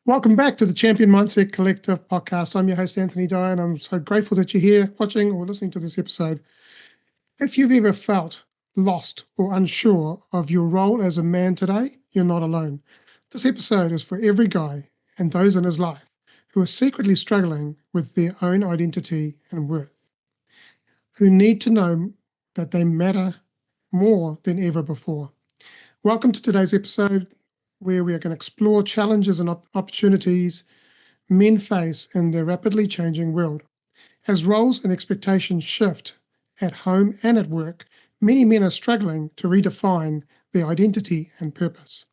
Welcome back to the Champion Mindset Collective podcast. I'm your host, Anthony Dahya, and I'm so grateful that you're here watching or listening to this episode. If you've ever felt lost or unsure of your role as a man today, you're not alone. This episode is for every guy and those in his life who are secretly struggling with their own identity and worth, who need to know that they matter more than ever before. Welcome to today's episode, where we are going to explore challenges and opportunities men face in their rapidly changing world. As roles and expectations shift at home and at work, many men are struggling to redefine their identity and purpose.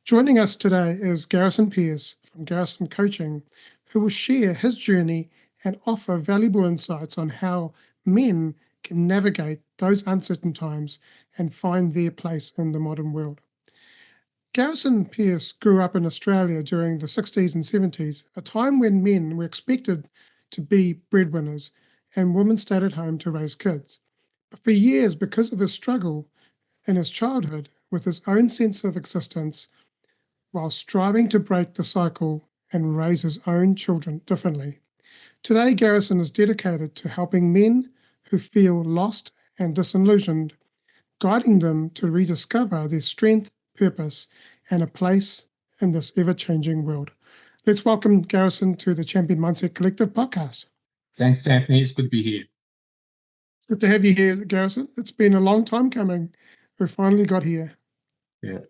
Joining us today is Garrison from Garrison Coaching, who will share his journey and offer valuable insights on how men can navigate those uncertain times and find their place in the modern world. Garrison grew up in Australia during the 60s and 70s, a time when men were expected to be breadwinners and women stayed at home to raise kids. But for years, because of his struggle in his childhood with his own sense of existence, while striving to break the cycle and raise his own children differently. Today, Garrison is dedicated to helping men who feel lost and disillusioned, guiding them to rediscover their strength, purpose, and a place in this ever-changing world. Let's welcome Garrison to the Champion Mindset Collective podcast. Thanks, Anthony. It's good to be here. It's good to have you here, Garrison. It's been a long time coming. We finally got here. Yeah.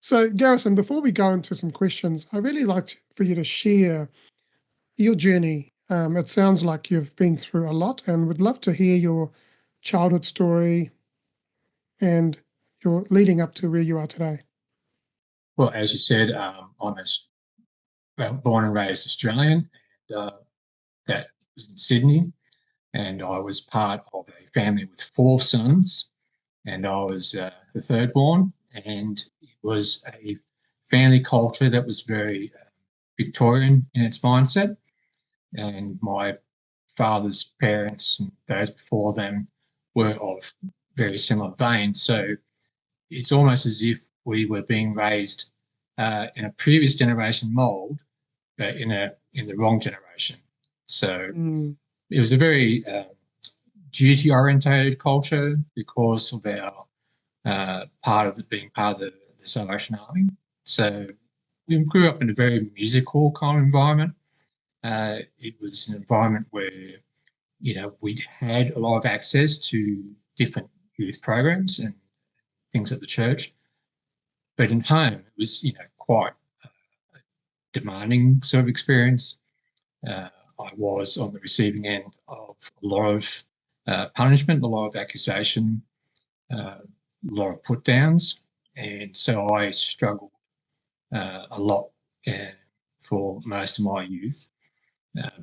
So, Garrison, before we go into some questions, I'd really like for you to share your journey. It sounds like you've been through a lot, and would love to hear your childhood story and your leading up to where you are today. Well, as you said, I'm born and raised Australian, and that was in Sydney, and I was part of a family with 4 sons, and I was the third born, and it was a family culture that was very Victorian in its mindset, and my father's parents and those before them were of very similar vein. So it's almost as if we were being raised in a previous generation mold, but in the wrong generation. So it was a very duty-orientated culture because of our being part of the Salvation Army. So we grew up in a very musical kind of environment. It was an environment where, we had a lot of access to different youth programs and things at the church. But in home, it was, quite a demanding sort of experience. I was on the receiving end of a lot of punishment, a lot of accusation, a lot of put downs. And so I struggled a lot for most of my youth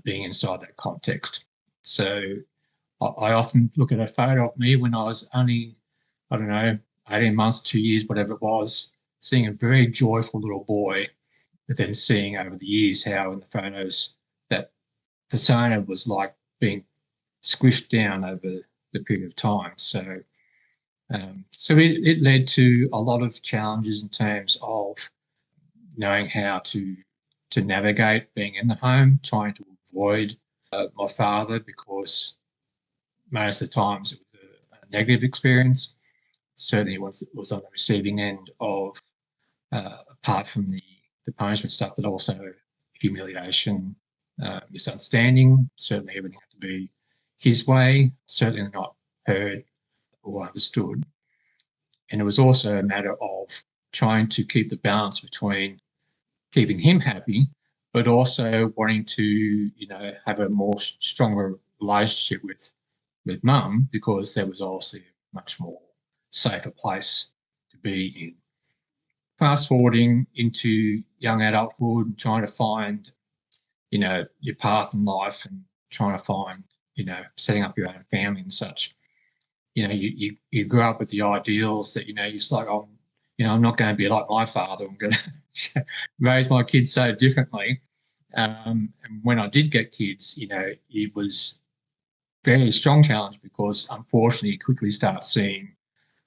being inside that context. So I often look at a photo of me when I was only, 18 months, 2 years, whatever it was, seeing a very joyful little boy, but then seeing over the years how in the photos that persona was like being squished down over the period of time. So it led to a lot of challenges in terms of knowing how to navigate being in the home, trying to avoid my father, because most of the times it was a negative experience. Certainly was on the receiving end of, apart from the punishment stuff, but also humiliation, misunderstanding. Certainly everything had to be his way, certainly not heard or understood. And it was also a matter of trying to keep the balance between keeping him happy, but also wanting to, have a more stronger relationship with mum, because there was obviously a much more safer place to be in. Fast forwarding into young adulthood and trying to find, your path in life and trying to find, setting up your own family and such. You grow up with the ideals that, it's like, I'm not going to be like my father. I'm going to raise my kids so differently. And when I did get kids, it was very strong challenge, because unfortunately you quickly start seeing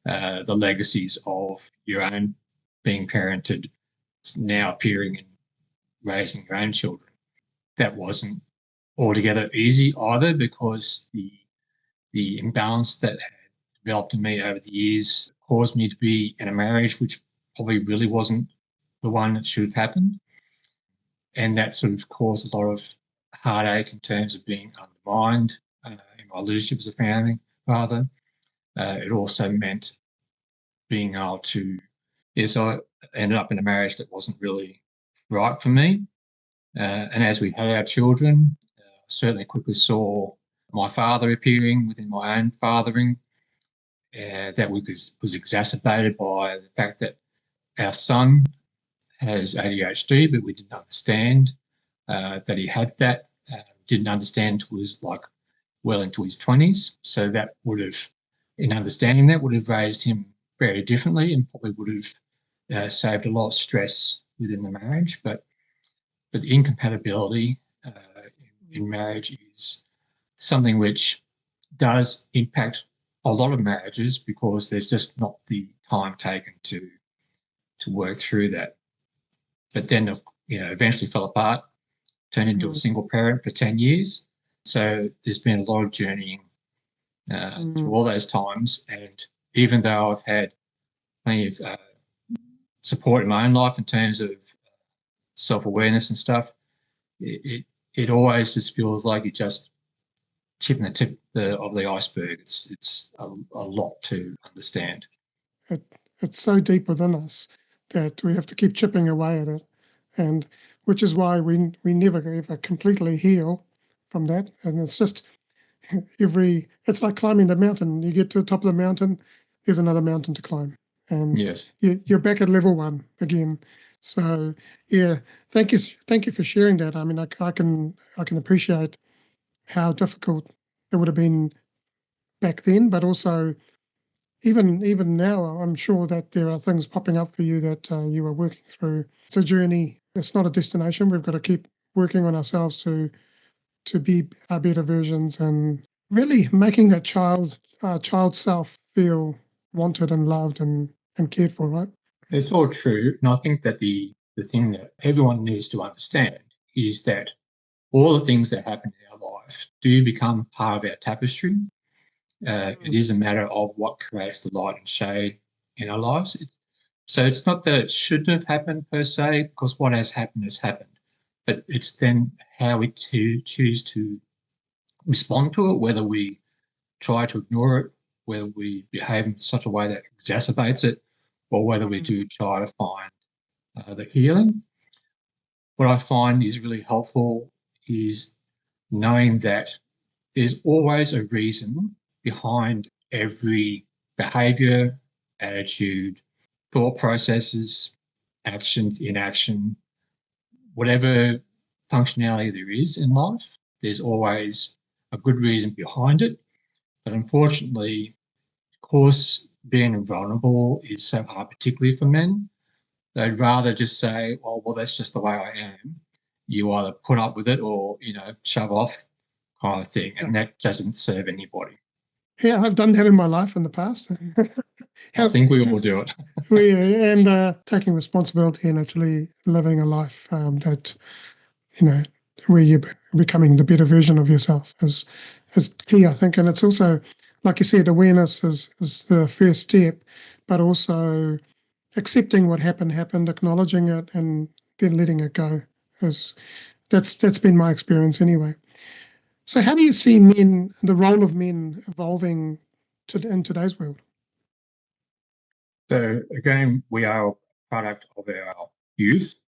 the legacies of your own being parented now appearing in raising your own children. That wasn't altogether easy either, because the imbalance that had developed in me over the years caused me to be in a marriage which probably really wasn't the one that should have happened. And that sort of caused a lot of heartache in terms of being undermined in my leadership as a family father. It also meant being able to, so I ended up in a marriage that wasn't really right for me. And as we had our children, I certainly quickly saw my father appearing within my own fathering. That was exacerbated by the fact that our son has ADHD, but we didn't understand that he had that. Didn't understand until he was well into his 20s. So that would have, in understanding that, would have raised him very differently, and probably would have saved a lot of stress within the marriage. But incompatibility in marriage is something which does impact a lot of marriages, because there's just not the time taken to work through that. But then, eventually fell apart, turned into a single parent for 10 years. So there's been a lot of journeying through all those times. And even though I've had plenty of support in my own life in terms of self-awareness and stuff, it always just feels like you're just chipping the tip of the iceberg. It's a lot to understand. It's so deep within us that we have to keep chipping away at it, and which is why we never ever completely heal from that. And it's just it's like climbing the mountain. You get to the top of the mountain, there's another mountain to climb, and Yes, you're back at level one again. So yeah, thank you for sharing that. I mean, I can appreciate how difficult it would have been back then, but also even now, I'm sure that there are things popping up for you that you are working through. It's a journey. It's not a destination. We've got to keep working on ourselves to be our better versions, and really making that child self feel wanted and loved and cared for. Right? it's all true. And I think that the thing that everyone needs to understand is that all the things that happen in our life do become part of our tapestry. It is a matter of what creates the light and shade in our lives. So it's not that it shouldn't have happened per se, because what has happened. But it's then how we choose to respond to it, whether we try to ignore it, whether we behave in such a way that exacerbates it, or whether we do try to find the healing. What I find is really helpful is knowing that there's always a reason behind every behavior, attitude, thought processes, actions, inaction, whatever functionality there is in life. There's always a good reason behind it. But unfortunately, of course, being vulnerable is so hard, particularly for men. They'd rather just say, "Oh, well, that's just the way I am." You either put up with it or, shove off, kind of thing. And that doesn't serve anybody. Yeah, I've done that in my life in the past. I think we all do it. Taking responsibility and actually living a life that where you're becoming the better version of yourself is key, I think. And it's also, like you said, awareness is the first step, but also accepting what happened, acknowledging it, and then letting it go. That's been my experience anyway. So how do you see the role of men evolving in today's world? So again, we are a product of our youth,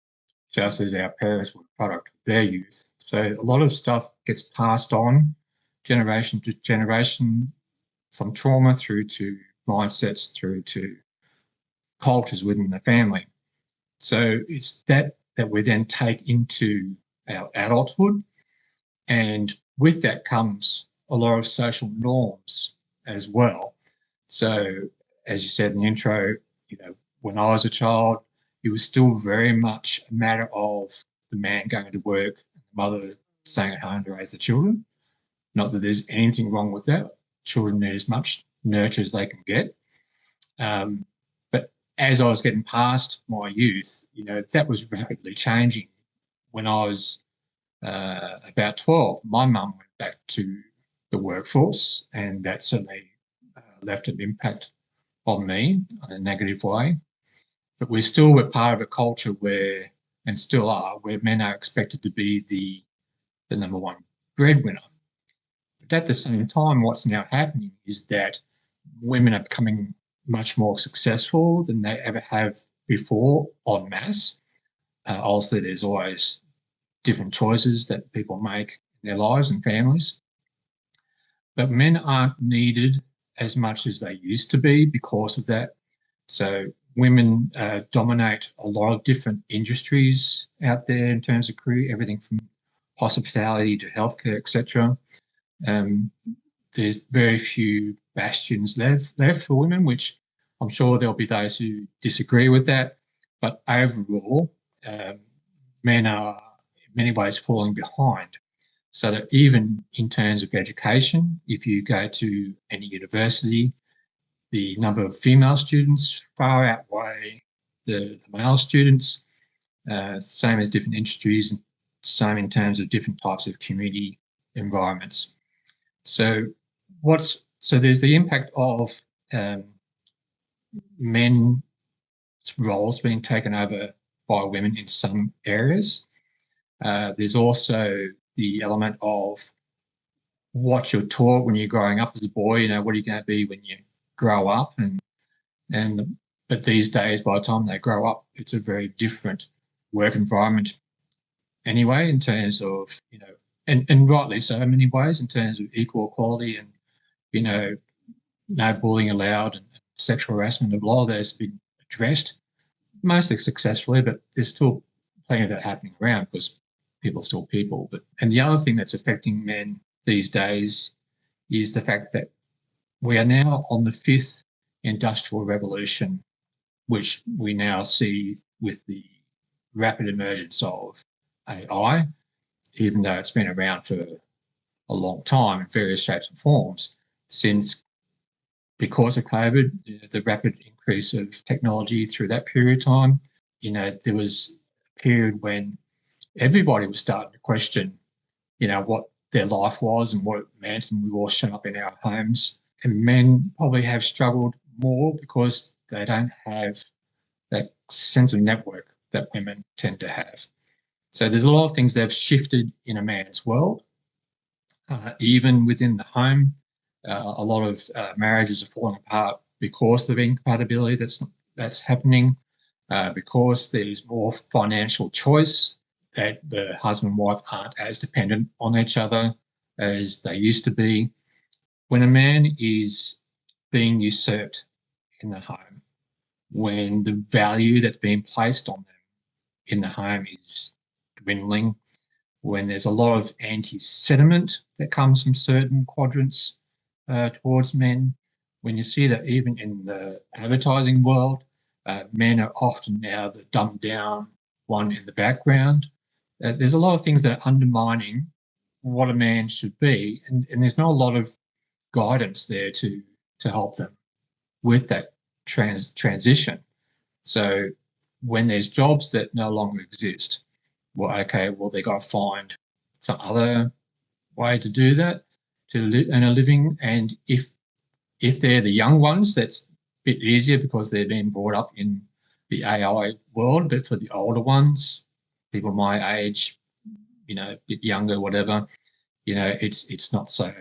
just as our parents were a product of their youth. So a lot of stuff gets passed on generation to generation, from trauma through to mindsets through to cultures within the family. So it's that we then take into our adulthood. And with that comes a lot of social norms as well. So, as you said in the intro, when I was a child, it was still very much a matter of the man going to work, the mother staying at home to raise the children. Not that there's anything wrong with that. Children need as much nurture as they can get. But as I was getting past my youth, that was rapidly changing when I was about 12, my mum went back to the workforce, and that certainly left an impact on me in a negative way. But we still were part of a culture where, and still are, where men are expected to be the number one breadwinner. But at the same time, what's now happening is that women are becoming much more successful than they ever have before en masse. Also, there's always different choices that people make in their lives and families. But men aren't needed as much as they used to be because of that. So women dominate a lot of different industries out there in terms of career, everything from hospitality to healthcare, etc. Um, there's very few bastions left for women, which I'm sure there'll be those who disagree with that. But overall, um, men are in many ways falling behind. So that even in terms of education, if you go to any university, the number of female students far outweigh the male students. Same as different industries, and same in terms of different types of community environments. So there's the impact of um, men's roles being taken over by women in some areas. There's also the element of what you're taught when you're growing up as a boy. You know, what are you going to be when you grow up? And but these days, by the time they grow up, it's a very different work environment anyway, in terms of, and rightly so in many ways, in terms of equal equality and, no bullying allowed, and sexual harassment of law that's been addressed mostly successfully, but there's still plenty of that happening around because people are still people. And the other thing that's affecting men these days is the fact that we are now on the fifth industrial revolution, which we now see with the rapid emergence of AI, even though it's been around for a long time in various shapes and forms. Since, because of COVID, the rapid increase of technology through that period of time, there was a period when everybody was starting to question, what their life was and what it meant, and we all shut up in our homes. And men probably have struggled more because they don't have that sense of network that women tend to have. So there's a lot of things that have shifted in a man's world, even within the home. A lot of marriages are falling apart because of the incompatibility that's happening, because there's more financial choice, that the husband and wife aren't as dependent on each other as they used to be. When a man is being usurped in the home, when the value that's being placed on them in the home is dwindling, when there's a lot of anti-sentiment that comes from certain quadrants towards men, when you see that even in the advertising world, men are often now the dumbed down one in the background. There's a lot of things that are undermining what a man should be, and there's not a lot of guidance there to help them with that transition. So when there's jobs that no longer exist, well, they got to find some other way to do that, to earn a living. And if they're the young ones, that's a bit easier because they're being brought up in the AI world. But for the older ones, people my age, a bit younger, whatever, it's not so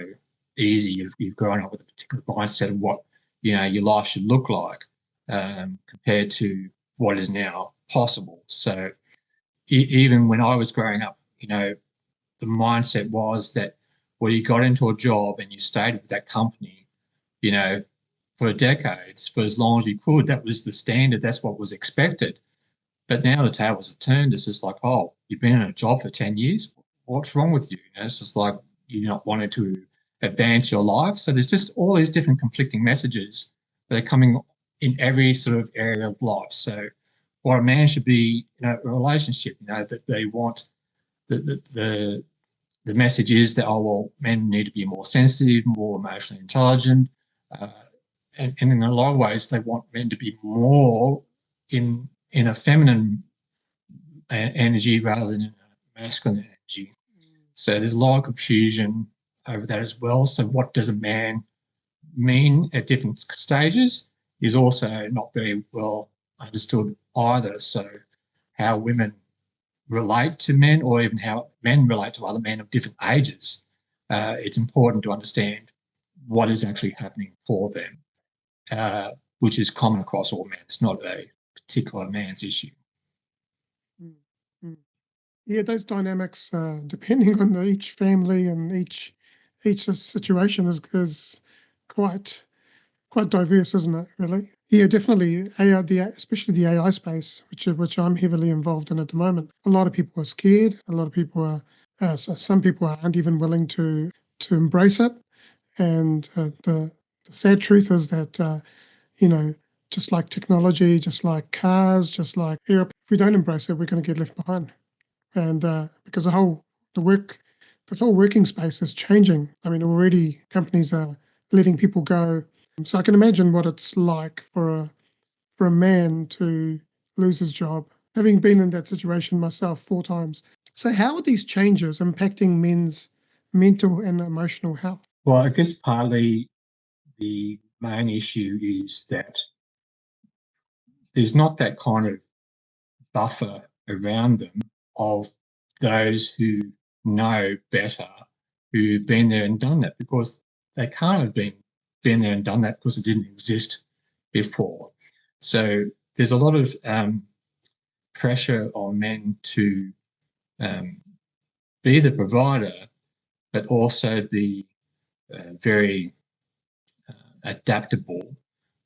easy. You've grown up with a particular mindset of what your life should look like, compared to what is now possible. So even when I was growing up, the mindset was that, well, you got into a job and you stayed with that company, you know, for decades, for as long as you could. That was the standard. That's what was expected. But now the tables have turned. It's just like, oh, you've been in a job for 10 years. What's wrong with you? It's just like you're not wanting to advance your life. So there's just all these different conflicting messages that are coming in every sort of area of life. So what a man should be, a relationship, that they want the message is that, oh, well, men need to be more sensitive, more emotionally intelligent. Uh, and in a lot of ways, they want men to be more in a feminine energy rather than in a masculine energy. So there's a lot of confusion over that as well. So what does a man mean at different stages is also not very well understood either. So how women relate to men, or even how men relate to other men of different ages, it's important to understand what is actually happening for them, which is common across all men. It's not a particular man's issue. Mm, mm. Yeah, those dynamics, depending on each family and each situation, is quite diverse, isn't it? Really? Yeah, definitely. AI, especially the AI space, which I'm heavily involved in at the moment. A lot of people are scared. A lot of people are. Some people aren't even willing to embrace it. And the sad truth is that you know, just like technology, just like cars, just like air, if we don't embrace it, we're going to get left behind. And because the whole working space is changing. I mean, already companies are letting people go. So I can imagine what it's like for a man to lose his job, having been in that situation myself 4 times. So how are these changes impacting men's mental and emotional health? Well, I guess partly the main issue is that there's not that kind of buffer around them of those who know better, who've been there and done that, because they can't have been there and done that because it didn't exist before. So there's a lot of pressure on men to be the provider, but also be very adaptable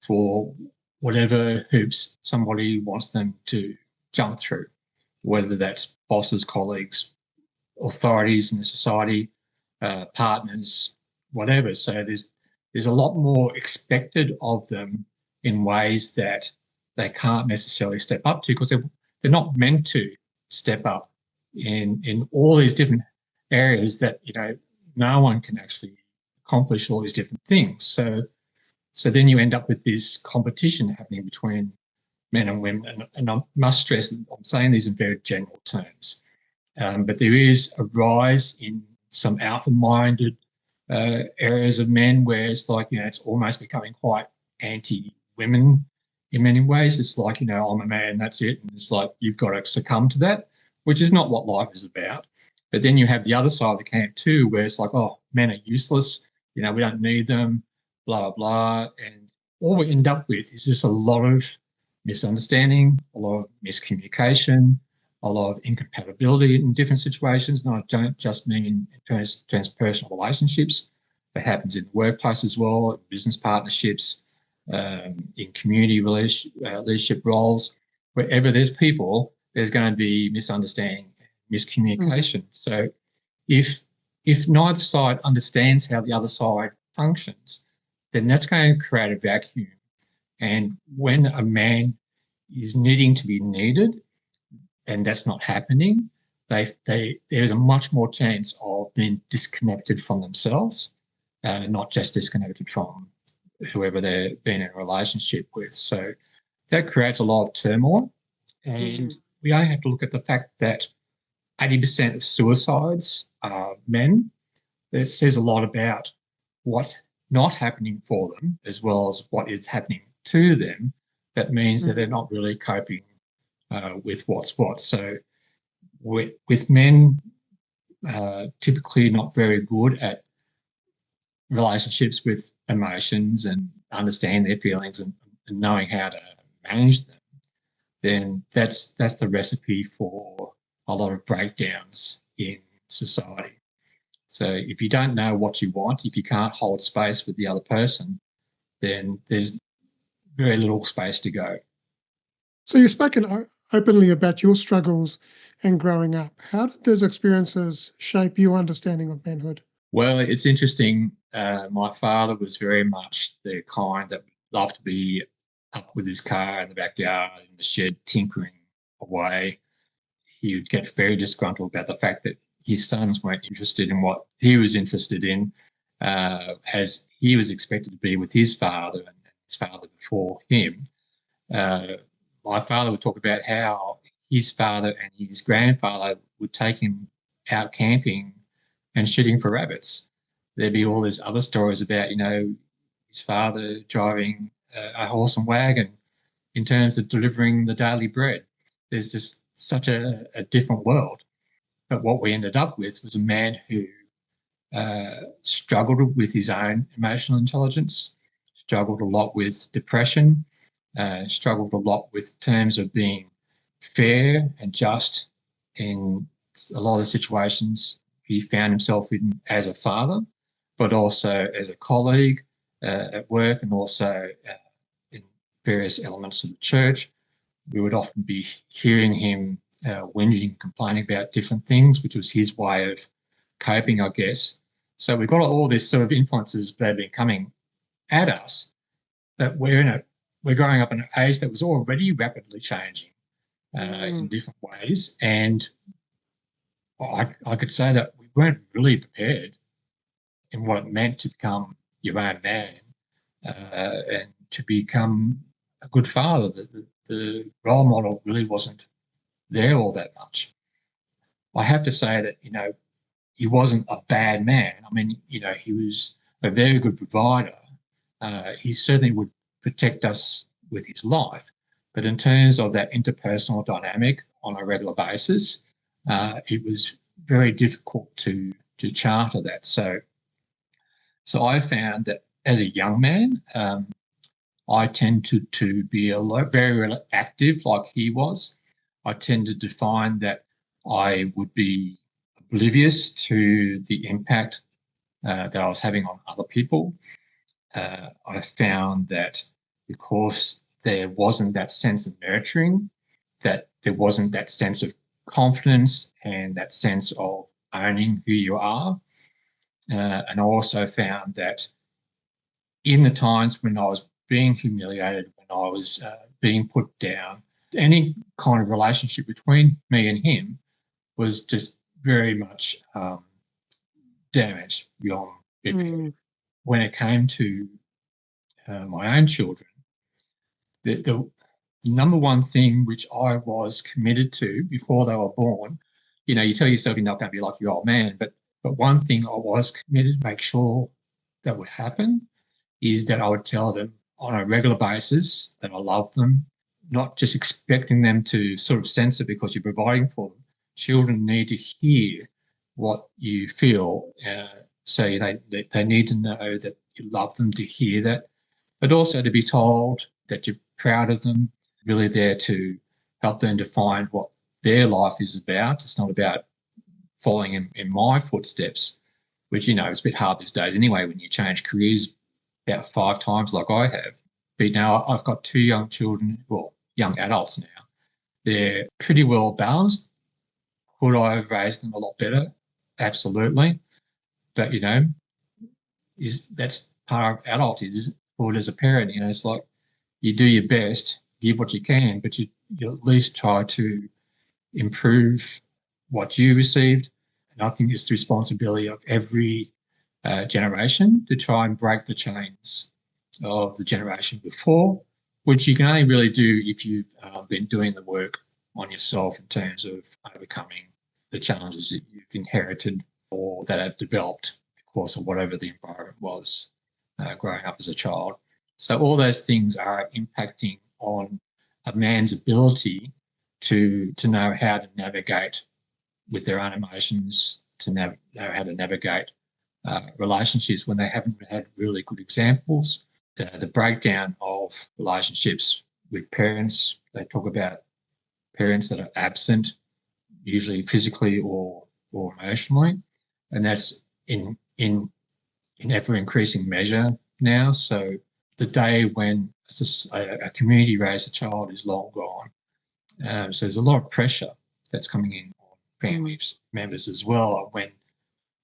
for whatever hoops somebody wants them to jump through, whether that's bosses, colleagues, authorities in the society, partners, whatever. So there's a lot more expected of them in ways that they can't necessarily step up to, because they're not meant to step up in all these different areas that, no one can actually accomplish all these different things. So then you end up with this competition happening between men and women. And I must stress that I'm saying these in very general terms. But there is a rise in some alpha-minded areas of men where it's like, it's almost becoming quite anti-women in many ways. It's like, I'm a man, that's it. And it's like, you've got to succumb to that, which is not what life is about. But then you have the other side of the camp too, where it's like, oh, men are useless. We don't need them, blah, blah, blah. And all we end up with is just a lot of misunderstanding, a lot of miscommunication, a lot of incompatibility in different situations. And I don't just mean in transpersonal relationships, but happens in the workplace as well, business partnerships, in community leadership roles. Wherever there's people, there's going to be misunderstanding, miscommunication. Mm-hmm. So if neither side understands how the other side functions, then that's going to create a vacuum. And when a man is needing to be needed, and that's not happening, there's a much more chance of being disconnected from themselves, not just disconnected from whoever they're being in a relationship with. So that creates a lot of turmoil. And we only have to look at the fact that 80% of suicides are men. That says a lot about what's not happening for them as well as what is happening to them. That means that they're not really coping with what's what. So with men typically not very good at relationships with emotions and understanding their feelings and knowing how to manage them, then that's the recipe for a lot of breakdowns in society. So if you don't know what you want, if you can't hold space with the other person, then there's very little space to go. So you've spoken openly about your struggles and growing up. How did those experiences shape your understanding of manhood? Well, it's interesting. My father was very much the kind that loved to be up with his car in the backyard, in the shed, tinkering away. He would get very disgruntled about the fact that his sons weren't interested in what he was interested in, as he was expected to be with his father and his father before him. My father would talk about how his father and his grandfather would take him out camping and shooting for rabbits. There'd be all these other stories about, his father driving a horse and wagon in terms of delivering the daily bread. There's just such a different world. But what we ended up with was a man who struggled with his own emotional intelligence, struggled a lot with depression, struggled a lot with terms of being fair and just in a lot of the situations he found himself in as a father, but also as a colleague at work, and also in various elements of the church. We would often be hearing him whinging, complaining about different things, which was his way of coping, I guess. So we've got all this sort of influences that have been coming at us, but we're growing up in an age that was already rapidly changing in different ways. And I could say that we weren't really prepared in what it meant to become your own man and to become a good father. The role model really wasn't there all that much. I have to say that, he wasn't a bad man. I mean, he was a very good provider. He certainly would protect us with his life. But in terms of that interpersonal dynamic on a regular basis, it was very difficult to charter that. So I found that as a young man, I tended to be very active like he was. I tended to find that I would be oblivious to the impact that I was having on other people. I found that because there wasn't that sense of nurturing, that there wasn't that sense of confidence and that sense of owning who you are. And I also found that in the times when I was being humiliated, when I was being put down, any kind of relationship between me and him was just very much damaged beyond repair. When it came to my own children, the number one thing which I was committed to before they were born, you tell yourself you're not going to be like your old man, but one thing I was committed to make sure that would happen is that I would tell them on a regular basis that I love them, not just expecting them to sort of sense it because you're providing for them. Children need to hear what you feel, so they need to know that you love them, to hear that, but also to be told that you're proud of them, really there to help them to find what their life is about. It's not about following in my footsteps, which, is a bit hard these days anyway when you change careers about 5 times like I have. But now I've got 2 young children, well, young adults now. They're pretty well balanced. Could I have raised them a lot better? Absolutely. But, that's part of adulthood as a parent. It's like you do your best, give what you can, but you at least try to improve what you received. And I think it's the responsibility of every generation to try and break the chains of the generation before, which you can only really do if you've been doing the work on yourself in terms of overcoming the challenges that you've inherited or that have developed because of whatever the environment was growing up as a child. So all those things are impacting on a man's ability to know how to navigate with their own emotions, to know how to navigate relationships when they haven't had really good examples. The breakdown of relationships with parents. They talk about parents that are absent, usually physically or emotionally, and that's in ever increasing measure now. So the day when a community raised a child is long gone. So there's a lot of pressure that's coming in on family members as well.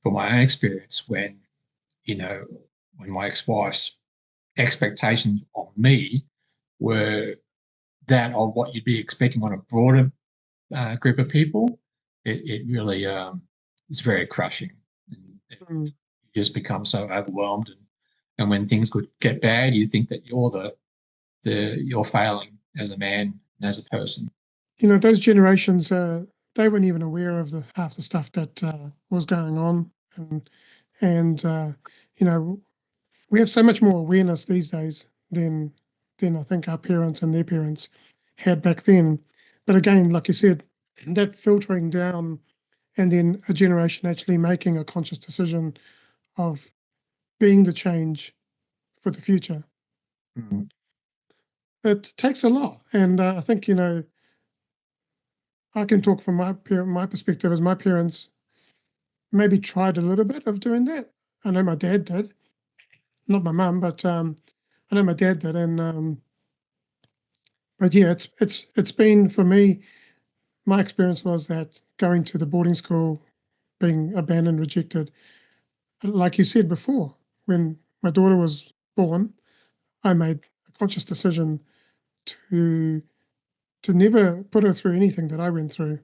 From my own experience, when my ex-wife's expectations on me were that of what you'd be expecting on a broader group of people, it really is very crushing. And you just become so overwhelmed, and when things could get bad, you think that you're failing as a man and as a person. those generations, they weren't even aware of half the stuff that was going on, and we have so much more awareness these days than I think our parents and their parents had back then. But again, like you said, that filtering down, and then a generation actually making a conscious decision of being the change for the future. Mm. It takes a lot, and I think I can talk from my perspective as my parents maybe tried a little bit of doing that. I know my dad did, not my mum, but I know my dad did, and but yeah, it's been for me. My experience was that going to the boarding school, being abandoned, rejected, like you said before, when my daughter was born, I made a conscious decision to never put her through anything that I went through.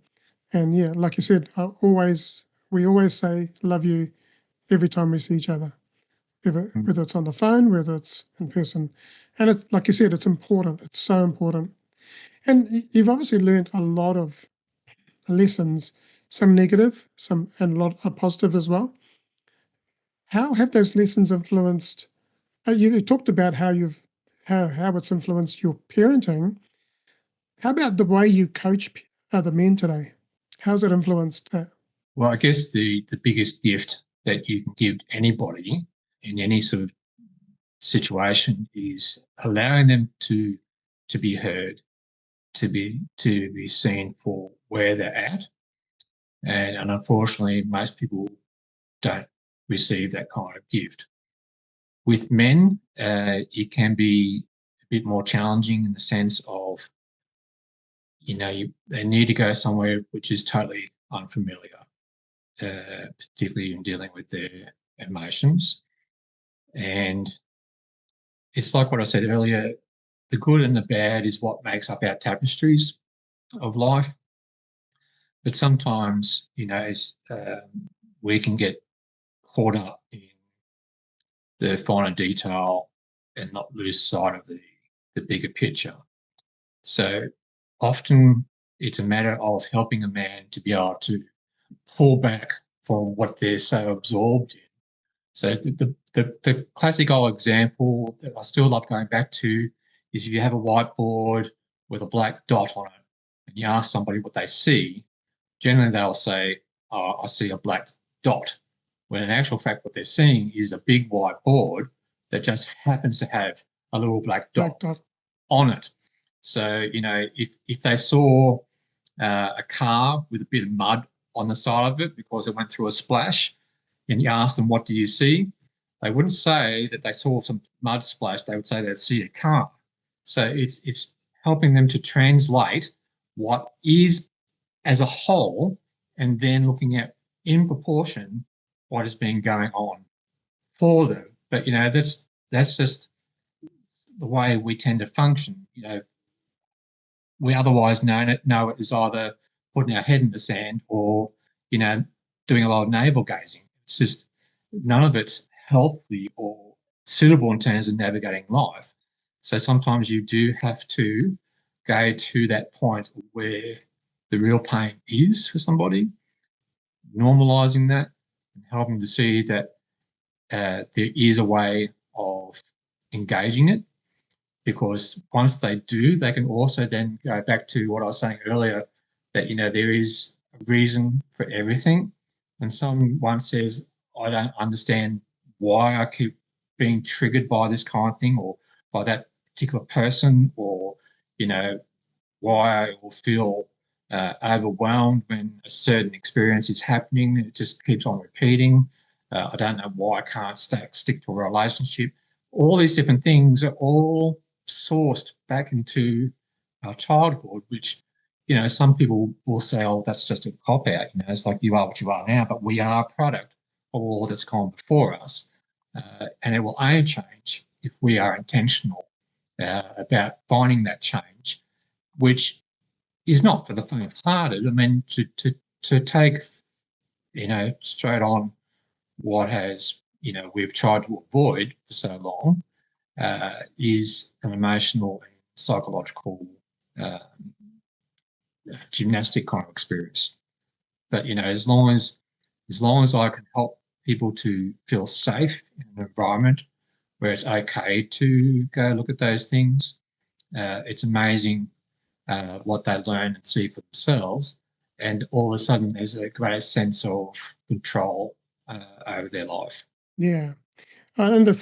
And yeah, like you said, we always say love you every time we see each other, Mm. whether it's on the phone, whether it's in person. And it's like you said, it's important. It's so important. And you've obviously learned a lot of lessons, some negative, some and a lot are positive as well. How have those lessons influenced? You talked about how it's influenced your parenting. How about the way you coach other men today? How's it influenced that? Well, I guess the biggest gift that you can give anybody in any sort of situation is allowing them to be heard, to be seen for where they're at. And unfortunately, most people don't receive that kind of gift. With men, it can be a bit more challenging in the sense of, they need to go somewhere which is totally unfamiliar, particularly in dealing with their emotions. And it's like what I said earlier, the good and the bad is what makes up our tapestries of life. But sometimes, we can get caught up in the finer detail and not lose sight of the bigger picture. So often it's a matter of helping a man to be able to pull back from what they're so absorbed in. So the classic old example that I still love going back to is if you have a whiteboard with a black dot on it and you ask somebody what they see, generally they'll say, "Oh, I see a black dot," when in actual fact what they're seeing is a big white board that just happens to have a little black Black dot dot. on it. So, if they saw a car with a bit of mud on the side of it because it went through a splash, and you asked them, "What do you see?" They wouldn't say that they saw some mud splash. They would say they'd see a car. So it's helping them to translate what is as a whole, and then looking at in proportion what has been going on for them. But that's just the way we tend to function. We otherwise know it as either putting our head in the sand or, doing a lot of navel gazing. It's just none of it's healthy or suitable in terms of navigating life. So sometimes you do have to go to that point where the real pain is for somebody, normalizing that and helping to see that there is a way of engaging it, because once they do, they can also then go back to what I was saying earlier, that there is a reason for everything. And someone says, "I don't understand why I keep being triggered by this kind of thing, or by that particular person, or you know why I will feel overwhelmed when a certain experience is happening. It just keeps on repeating. I don't know why I can't stick to a relationship." All these different things are all sourced back into our childhood, which, some people will say, "Oh, that's just a cop out. It's like you are what you are now," but we are a product of all that's gone before us. And it will only change if we are intentional about finding that change, which is not for the faint-hearted. I mean, to take, straight on what has, we've tried to avoid for so long, is an emotional and psychological uh, gymnastic kind of experience. But as long as I can help people to feel safe in an environment where it's okay to go look at those things, it's amazing what they learn and see for themselves. And all of a sudden, there's a greater sense of control over their life. Yeah. In the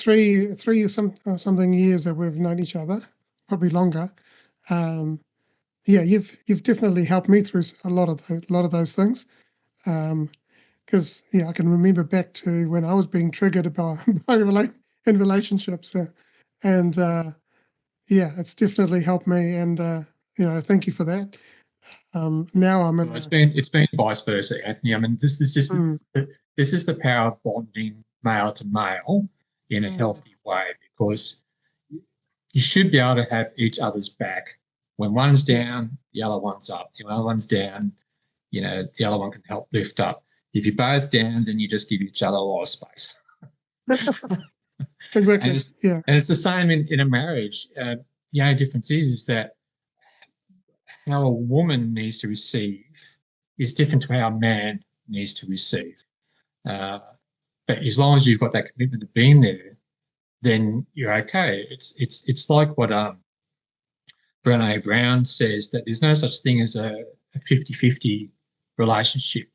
something years that we've known each other, probably longer, yeah, you've definitely helped me through a lot of those things. Because yeah, I can remember back to when I was being triggered by in relationships, and yeah, it's definitely helped me, and thank you for that. Now I'm in Well, it's been vice versa, Anthony. I mean, mm, this is the power of bonding male to male in a mm, healthy way, because you should be able to have each other's back. When one's yeah, down, the other one's up. The other one's down, the other one can help lift up. If you're both down, then you just give each other a lot of space. And exactly, it's yeah, and it's the same in a marriage. The only difference is that how a woman needs to receive is different to how a man needs to receive. Uh, but as long as you've got that commitment of being there, then you're okay. It's like what Brené Brown says, that there's no such thing as a 50-50 relationship.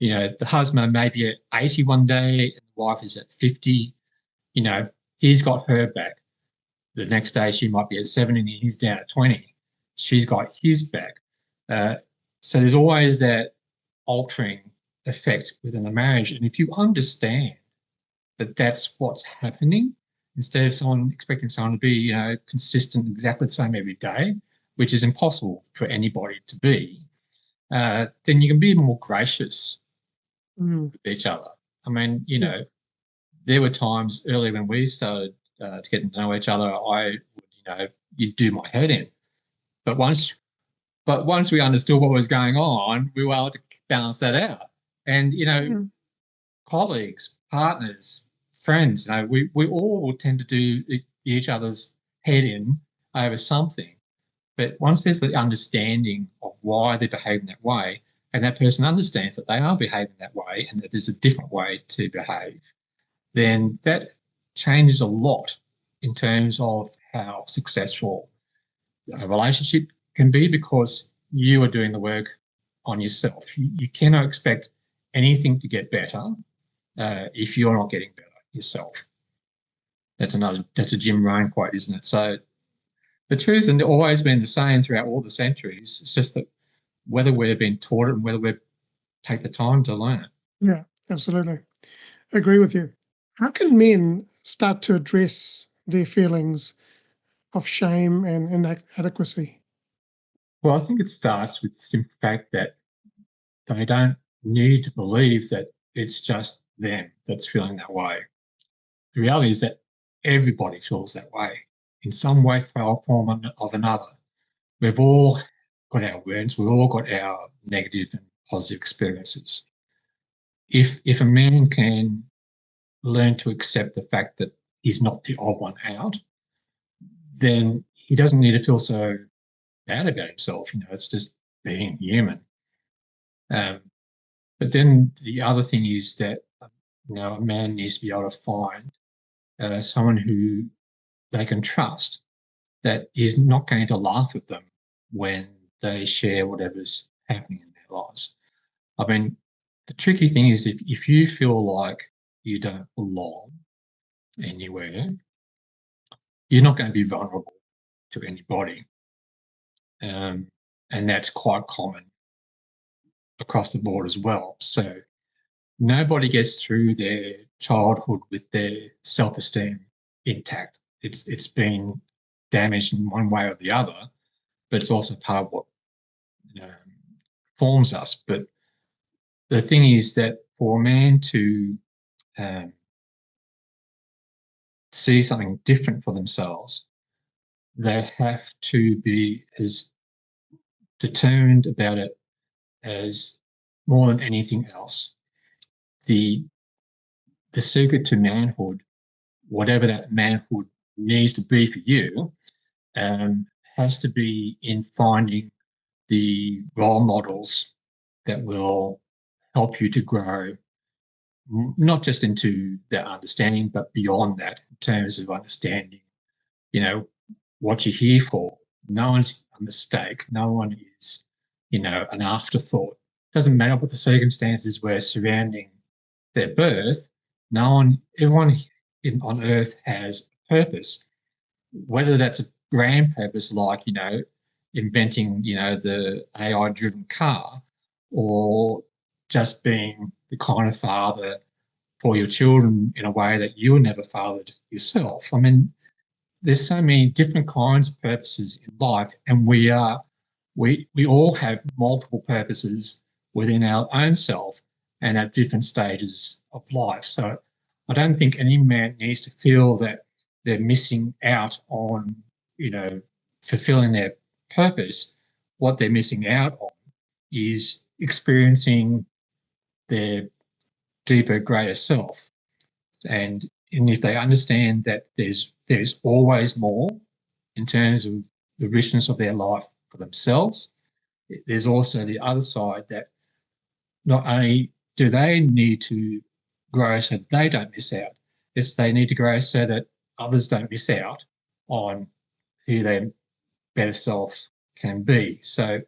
The husband may be at 80 one day and the wife is at 50. You know, he's got her back. The next day she might be at 70 and he's down at 20. She's got his back. Uh, so there's always that altering effect within the marriage. And if you understand that that's what's happening, instead of someone expecting someone to be, consistent, exactly the same every day, which is impossible for anybody to be, then you can be more gracious mm, with each other. I mean, yeah, there were times early when we started to get to know each other, I would, you'd do my head in. But once we understood what was going on, we were able to balance that out. And, mm, colleagues, partners, friends, we all tend to do each other's head in over something. But once there's the understanding of why they're behaving that way, and that person understands that they are behaving that way and that there's a different way to behave, then that changes a lot in terms of how successful a relationship can be, because you are doing the work on yourself. You cannot expect anything to get better if you're not getting better yourself. That's a Jim Rohn quote, isn't it? So the truth has always been the same throughout all the centuries. It's just that whether we're being taught it and whether we take the time to learn it. yeah, absolutely, agree with you. How can men start to address their feelings of shame and inadequacy? Well, I think it starts with the simple fact that they don't need to believe that it's just them that's feeling that way. The reality is that everybody feels that way in some way, form, of another. We've all got our wounds, we've all got our negative and positive experiences. If a man can learn to accept the fact that he's not the odd one out, then he doesn't need to feel so bad about himself. It's just being human. Um, but then the other thing is that a man needs to be able to find someone who they can trust, that is not going to laugh at them when they share whatever's happening in their lives. I mean, the tricky thing is, if you feel like you don't belong anywhere, you're not going to be vulnerable to anybody. Um, and that's quite common across the board as well. So nobody gets through their childhood with their self-esteem intact. It's been damaged in one way or the other, but it's also part of what um, forms us. But the thing is that for a man to um, see something different for themselves, they have to be as determined about it as more than anything else. The the secret to manhood, whatever that manhood needs to be for you, has to be in finding the role models that will help you to grow, not just into that understanding, but beyond that, in terms of understanding, you know, what you're here for. No one's a mistake. No one is, an afterthought. Doesn't matter what the circumstances were surrounding their birth. Everyone on Earth has a purpose, whether that's a grand purpose like, inventing, the AI-driven car, or just being the kind of father for your children in a way that you were never fathered yourself. I mean, there's so many different kinds of purposes in life, and we all have multiple purposes within our own self and at different stages of life. So I don't think any man needs to feel that they're missing out on, fulfilling their purpose. What they're missing out on is experiencing their deeper, greater self. And if they understand that there's always more in terms of the richness of their life for themselves, there's also the other side that not only do they need to grow so that they don't miss out, it's they need to grow so that others don't miss out on who their better self can be. So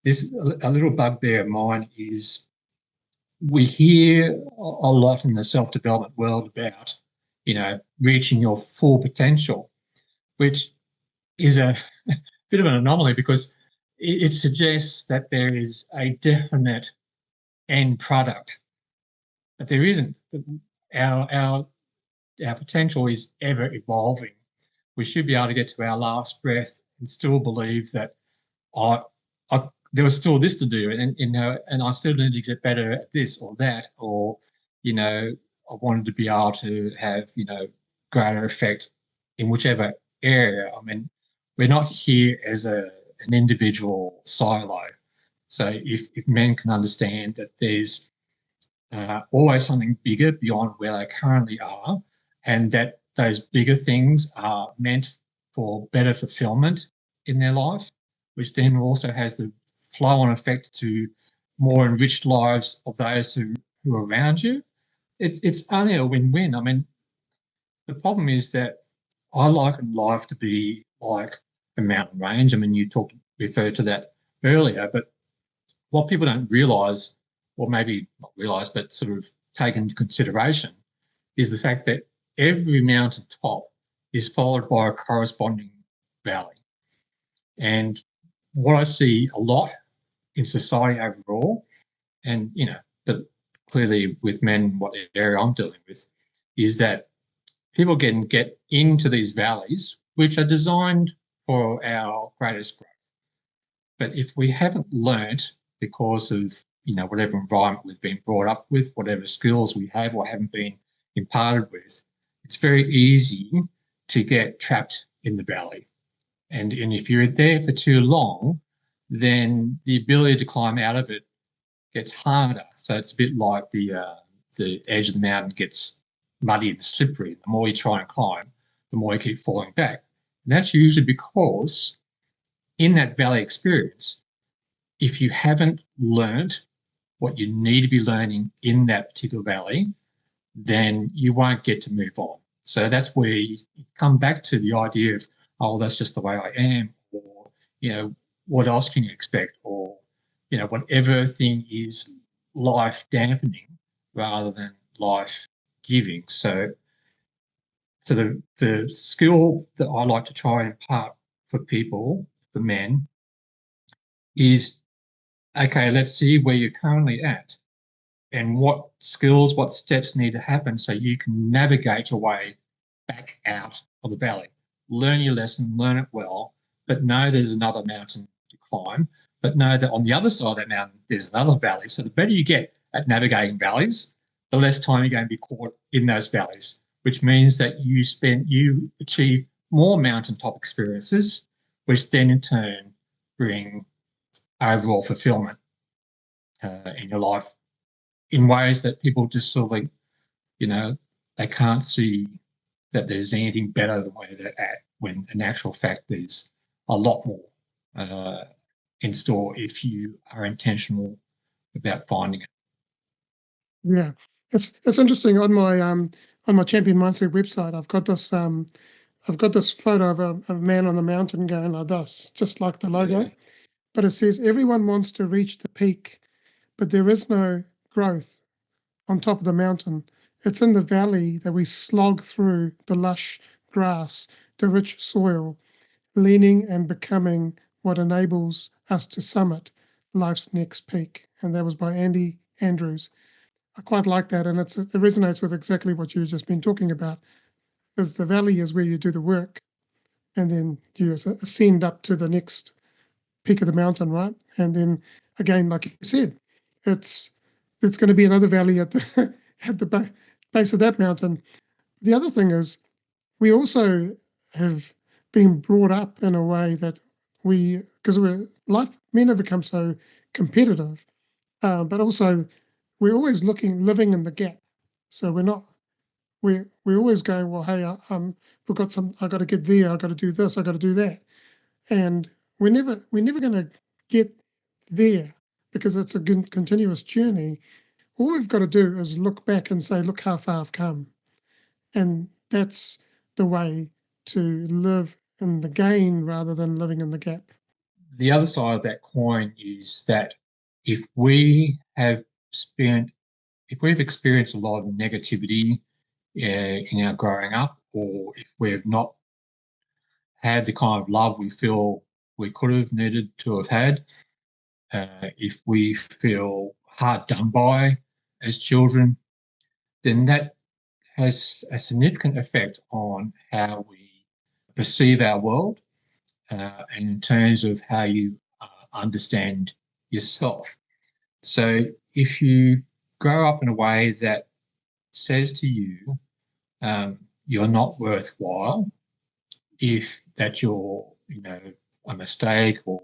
this a little bugbear of mine is we hear a lot in the self-development world about, reaching your full potential, which is a bit of an anomaly because it suggests that there is a definite end product, but there isn't. Our potential is ever evolving. We should be able to get to our last breath and still believe that I, there was still this to do, and I still need to get better at this or that, or I wanted to be able to have greater effect in whichever area. I mean, we're not here as an individual silo. So if men can understand that there's always something bigger beyond where they currently are, and that those bigger things are meant for better fulfillment in their life, which then also has the flow on effect to more enriched lives of those who are around you. It's only a win-win. I mean, the problem is that I liken life to be like a mountain range. I mean, referred to that earlier, but what people don't realize, or maybe not realize, but sort of take into consideration, is the fact that every mountain top is followed by a corresponding valley. And what I see a lot in society overall, and but clearly with men, what area I'm dealing with, is that people can get into these valleys, which are designed for our greatest growth. But if we haven't learnt because of whatever environment we've been brought up with, whatever skills we have or haven't been imparted with, it's very easy to get trapped in the valley. And if you're there for too long, then the ability to climb out of it gets harder. So it's a bit like the edge of the mountain gets muddy and slippery. The more you try and climb, the more you keep falling back. And that's usually because in that valley experience, if you haven't learnt what you need to be learning in that particular valley, then you won't get to move on. So that's where you come back to the idea of, oh, that's just the way I am, or, what else can you expect? Or, whatever thing is life dampening rather than life giving. So the skill that I like to try and impart for people, for men, is, okay, let's see where you're currently at and what skills, what steps need to happen so you can navigate your way back out of the valley. Learn your lesson, learn it well, but know there's another mountain to climb. But know that on the other side of that mountain, there's another valley. So the better you get at navigating valleys, the less time you're going to be caught in those valleys, which means that you achieve more mountaintop experiences, which then in turn bring overall fulfillment in your life in ways that people just sort of like, they can't see that there's anything better than where they're at, when in actual fact there's a lot more. in store if you are intentional about finding it. Yeah, it's interesting. On my Champion Mindset website, I've got this photo of a man on the mountain going like this, just like the logo. Yeah. But it says everyone wants to reach the peak, but there is no growth on top of the mountain. It's in the valley that we slog through the lush grass, the rich soil, leaning and becoming what enables us to summit life's next peak. And that was by Andy Andrews. I quite like that, and it resonates with exactly what you've just been talking about. Because the valley is where you do the work, and then you ascend up to the next peak of the mountain, right? And then again, like you said, it's going to be another valley at the at the base of that mountain. The other thing is we also have been brought up in a way that because men have become so competitive, but also we're always living in the gap. So we're always going, well, hey, we've got I got to get there, I got to do this, I got to do that, and we're never going to get there because it's a continuous journey. All we've got to do is look back and say, look how far I've come, and that's the way to live in the gain rather than living in the gap. The other side of that coin is that if we have spent, if we've experienced a lot of negativity in our growing up, or if we've not had the kind of love we feel we could have needed to have had, if we feel hard done by as children, then that has a significant effect on how we perceive our world and in terms of how you understand yourself. So if you grow up in a way that says to you, you're not worthwhile, if that you're, a mistake, or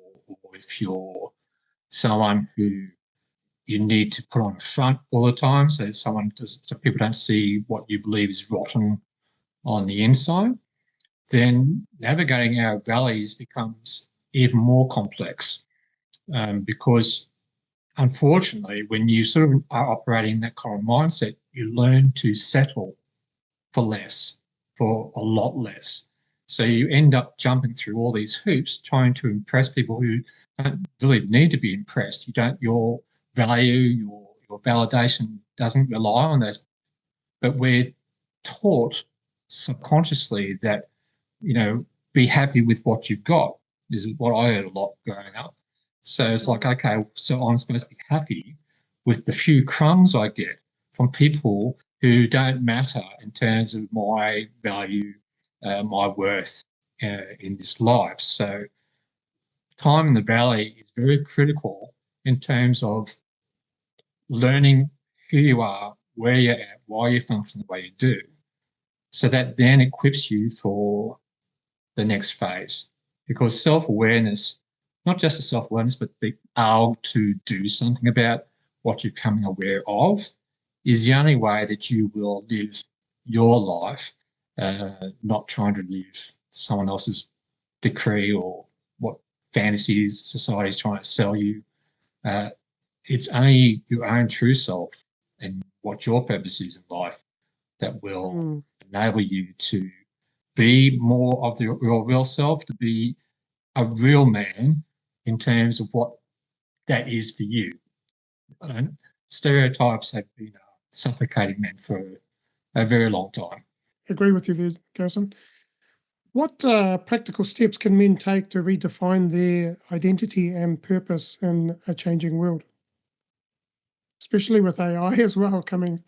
if you're someone who you need to put on front all the time, so people don't see what you believe is rotten on the inside, then navigating our valleys becomes even more complex because unfortunately, when you sort of are operating that kind of mindset, you learn to settle for less, for a lot less. So you end up jumping through all these hoops trying to impress people who don't really need to be impressed. Your value, your validation doesn't rely on those. But we're taught subconsciously that, be happy with what you've got is what I heard a lot growing up. So it's like, okay, so I'm supposed to be happy with the few crumbs I get from people who don't matter in terms of my value, my worth in this life. So time in the valley is very critical in terms of learning who you are, where you're at, why you function the way you do. So that then equips you for the next phase. Because self-awareness, not just a self-awareness, but the able to do something about what you're becoming aware of, is the only way that you will live your life, not trying to live someone else's decree or what fantasies society is trying to sell you. It's only your own true self and what your purpose is in life that will enable you to be more of your real self, to be a real man in terms of what that is for you. Stereotypes have been suffocating men for a very long time. Agree with you there, Garrison. What practical steps can men take to redefine their identity and purpose in a changing world? Especially with AI as well coming.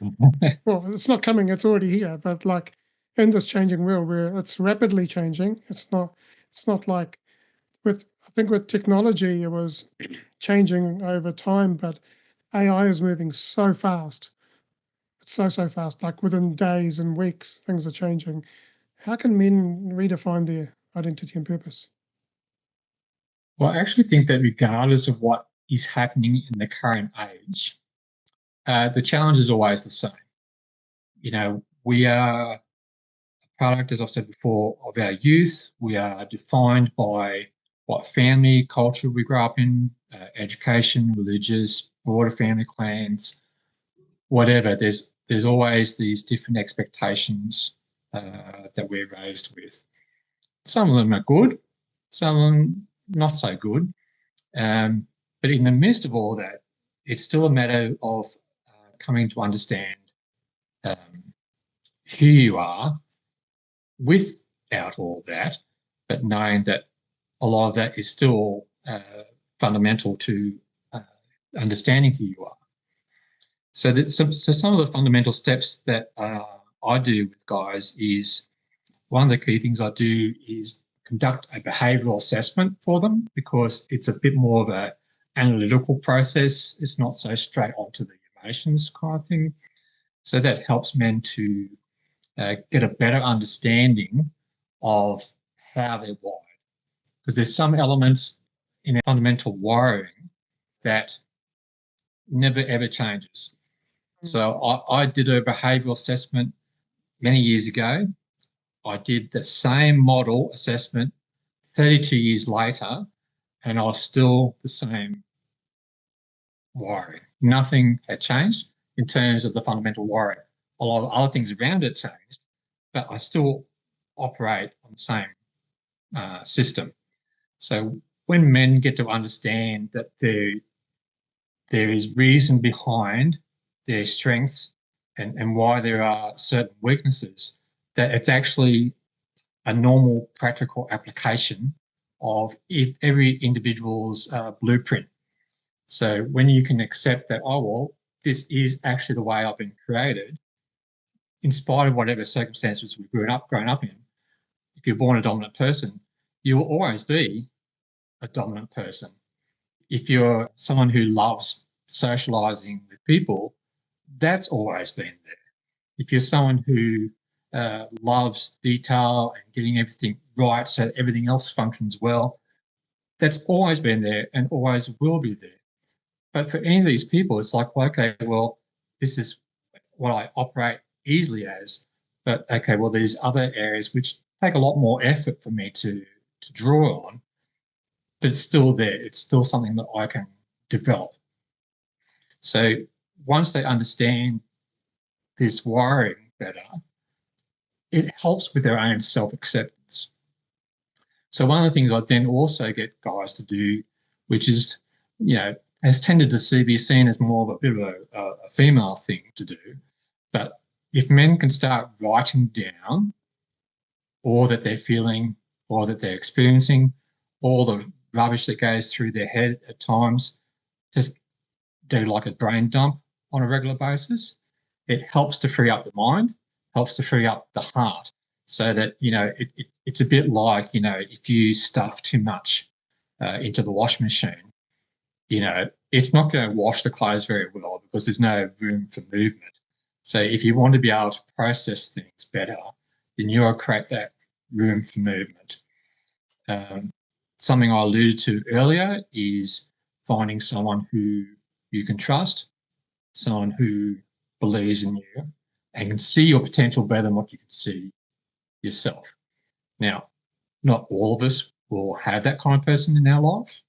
Well, it's not coming, it's already here, but like in this changing world where it's rapidly changing, it's not like I think with technology it was changing over time, but AI is moving so fast. It's so fast, like within days and weeks, things are changing. How can men redefine their identity and purpose? Well, I actually think that regardless of what is happening in the current age, the challenge is always the same. We are a product, as I've said before, of our youth. We are defined by what family culture we grow up in, education, religious, broader family clans, whatever. There's always these different expectations that we're raised with. Some of them are good, some of them not so good. But in the midst of all that, it's still a matter of coming to understand who you are without all that, but knowing that a lot of that is still fundamental to understanding who you are. So some of the fundamental steps that I do with guys is, one of the key things I do is conduct a behavioural assessment for them, because it's a bit more of an analytical process. It's not so straight onto the emotions kind of thing. So that helps men to get a better understanding of how they're wired. Because there's some elements in our fundamental wiring that never ever changes. So I did a behavioural assessment many years ago. I did the same model assessment 32 years later, and I was still the same wiring. Nothing had changed in terms of the fundamental wiring. A lot of other things around it changed, but I still operate on the same system. So when men get to understand that there is reason behind their strengths and why there are certain weaknesses, that it's actually a normal practical application of every individual's blueprint. So when you can accept that, oh, well, this is actually the way I've been created, in spite of whatever circumstances we've grown up in, if you're born a dominant person, you will always be a dominant person. If you're someone who loves socializing with people, that's always been there. If you're someone who loves detail and getting everything right so that everything else functions well, that's always been there and always will be there. But for any of these people, it's like, well, okay, well, this is what I operate easily as. But okay, well, there's other areas which take a lot more effort for me to draw on, but it's still there. It's still something that I can develop. So once they understand this wiring better, it helps with their own self-acceptance. So one of the things I then also get guys to do, which is, has tended to be seen as more of a bit of a female thing to do, but if men can start writing down all that they're feeling, or that they're experiencing, all the rubbish that goes through their head at times, just do like a brain dump on a regular basis, it helps to free up the mind, helps to free up the heart, so that, it's a bit like, if you stuff too much into the washing machine, it's not going to wash the clothes very well because there's no room for movement. So if you want to be able to process things better, then you will create that room for movement. Something I alluded to earlier is finding someone who you can trust, someone who believes in you and can see your potential better than what you can see yourself. Now, not all of us will have that kind of person in our life.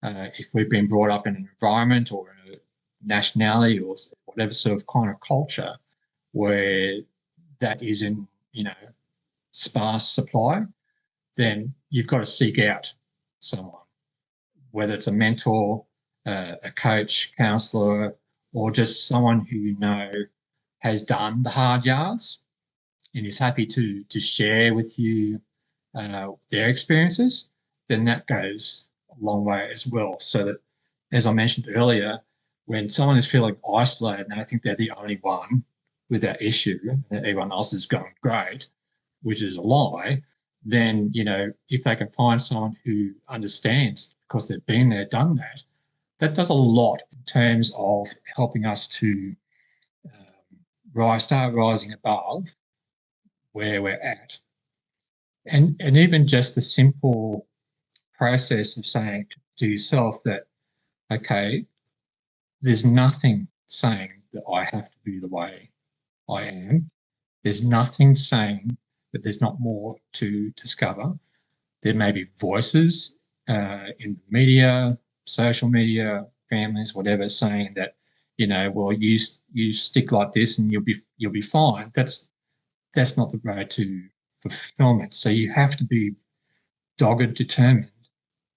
If we've been brought up in an environment or in a nationality or whatever sort of kind of culture where that is in, sparse supply, then you've got to seek out someone, whether it's a mentor, a coach, counsellor, or just someone who has done the hard yards and is happy to share with you their experiences, then that goes a long way as well. So that, as I mentioned earlier, when someone is feeling isolated and they think they're the only one with that issue and that everyone else is going great, which is a lie, then, if they can find someone who understands because they've been there, done that, that does a lot in terms of helping us to start rising above where we're at. And even just the simple process of saying to yourself that, okay, there's nothing saying that I have to be the way I am. There's nothing saying that there's not more to discover. There may be voices in the media, social media, families, whatever, saying that, well, you stick like this and you'll be fine. That's not the road to fulfillment. So you have to be dogged, determined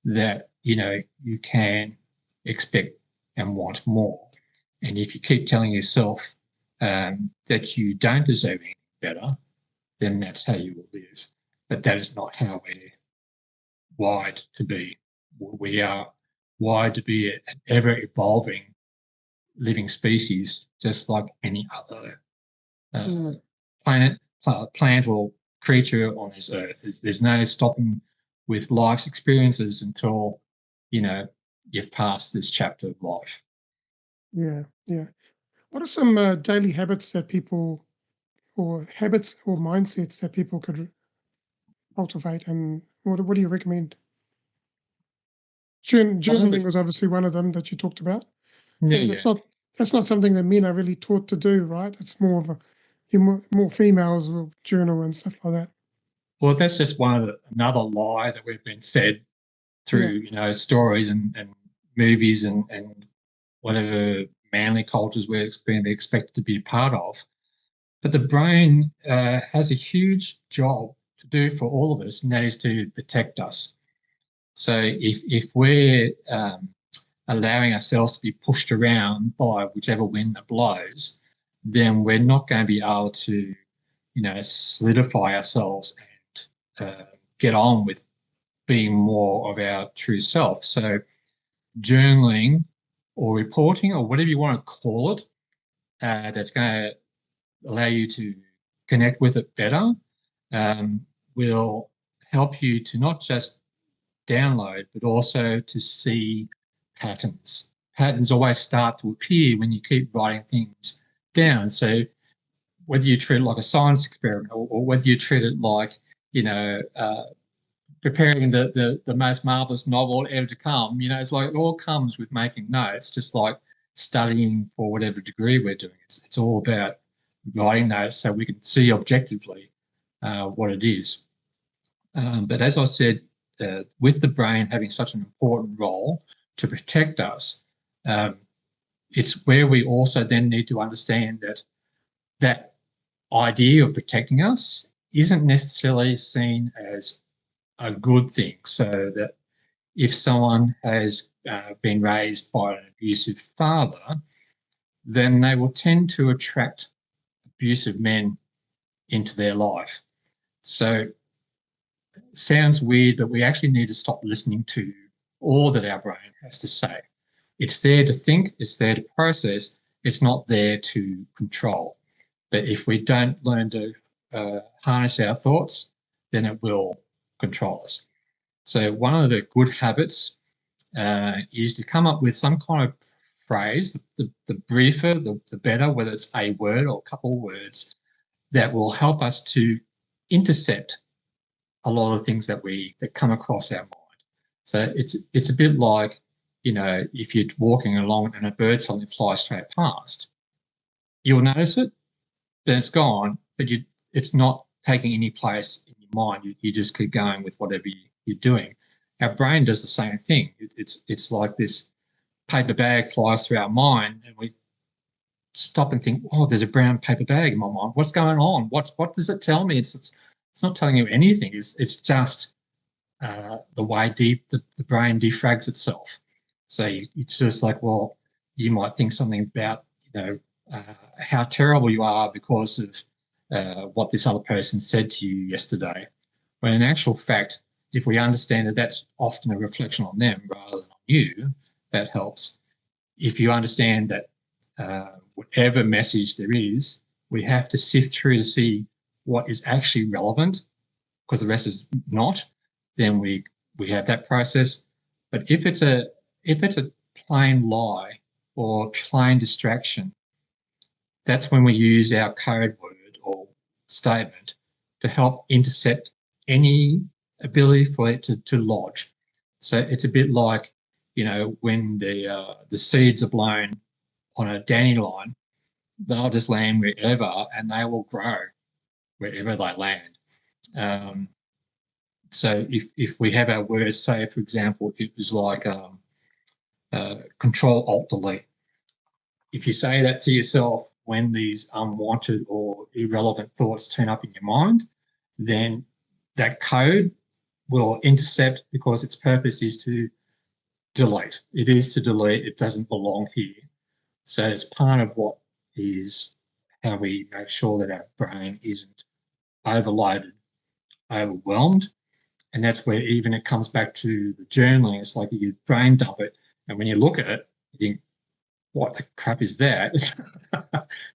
that you can expect and want more. And if you keep telling yourself that you don't deserve anything better, then that's how you will live. But that is not how we're wired to be. We are wired to be an ever evolving living species, just like any other plant or creature on this earth. There's no stopping with life's experiences until you've passed this chapter of life. Yeah, yeah. What are some daily habits that people, or habits or mindsets that people could cultivate, and what do you recommend? Journaling was obviously one of them that you talked about, and Yeah. that's not something that men are really taught to do, right? It's more of more females will journal and stuff like that. Well, that's just another lie that we've been fed Yeah, through stories and movies and whatever manly cultures we're being expected to be a part of. But the brain has a huge job to do for all of us, and that is to protect us. So if we're allowing ourselves to be pushed around by whichever wind that blows, then we're not going to be able to, solidify ourselves and get on with being more of our true self. So journaling or reporting or whatever you want to call it, that's going to allow you to connect with it better, will help you to not just download, but also to see patterns. Patterns always start to appear when you keep writing things down. So whether you treat it like a science experiment or whether you treat it like, preparing the most marvelous novel ever to come, it's like it all comes with making notes, just like studying for whatever degree we're doing. It's all about writing notes so we can see objectively what it is. But as I said, with the brain having such an important role to protect us, um, it's where we also then need to understand that idea of protecting us isn't necessarily seen as a good thing. So that if someone has been raised by an abusive father, then they will tend to attract abusive men into their life. So sounds weird, but we actually need to stop listening to all that our brain has to say. It's there to think, it's there to process, it's not there to control. But if we don't learn to harness our thoughts, then it will control us. So, one of the good habits is to come up with some kind of phrase, the briefer, the better, whether it's a word or a couple of words, that will help us to intercept a lot of things that come across our mind. So it's a bit like, if you're walking along and a bird suddenly flies straight past, you'll notice it, then it's gone, but it's not taking any place in your mind. You just keep going with whatever you're doing. Our brain does the same thing. It's like this paper bag flies through our mind, and we stop and think, oh, there's a brown paper bag in my mind. What's going on? What does it tell me? It's not telling you anything. It's just the way the brain defrags itself. So it's just like, well, you might think something about, how terrible you are because of what this other person said to you yesterday. When in actual fact, if we understand that that's often a reflection on them rather than on you, that helps. If you understand that whatever message there is, we have to sift through to see what is actually relevant because the rest is not, then we have that process. But if it's a plain lie or plain distraction, that's when we use our code word or statement to help intercept any ability for it to lodge. So it's a bit like, when the seeds are blown on a dandelion, they'll just land wherever and they will grow wherever they land. Um, So if we have our words, say, for example, it was like Control Alt Delete. If you say that to yourself when these unwanted or irrelevant thoughts turn up in your mind, then that code will intercept, because its purpose is to delete. It is to delete. It doesn't belong here. So it's part of what is how we make sure that our brain isn't overloaded, overwhelmed. And that's where even it comes back to the journaling. It's like you brain dump it. And when you look at it, you think, what the crap is that?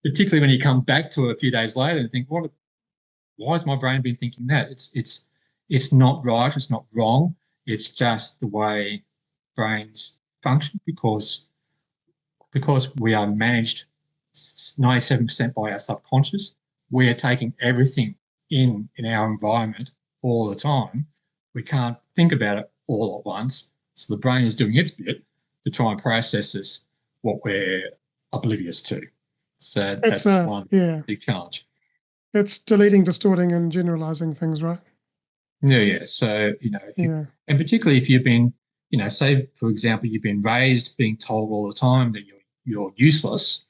Particularly when you come back to it a few days later and think, why has my brain been thinking that? It's not right. It's not wrong. It's just the way brains function, because we are managed 97% by our subconscious. We are taking everything in our environment all the time. We can't think about it all at once. So the brain is doing its bit to try and process this, what we're oblivious to. So that's one big challenge. It's deleting, distorting, and generalizing things, right? Yeah. So, and particularly if you've been, say, for example, you've been raised being told all the time that you're useless,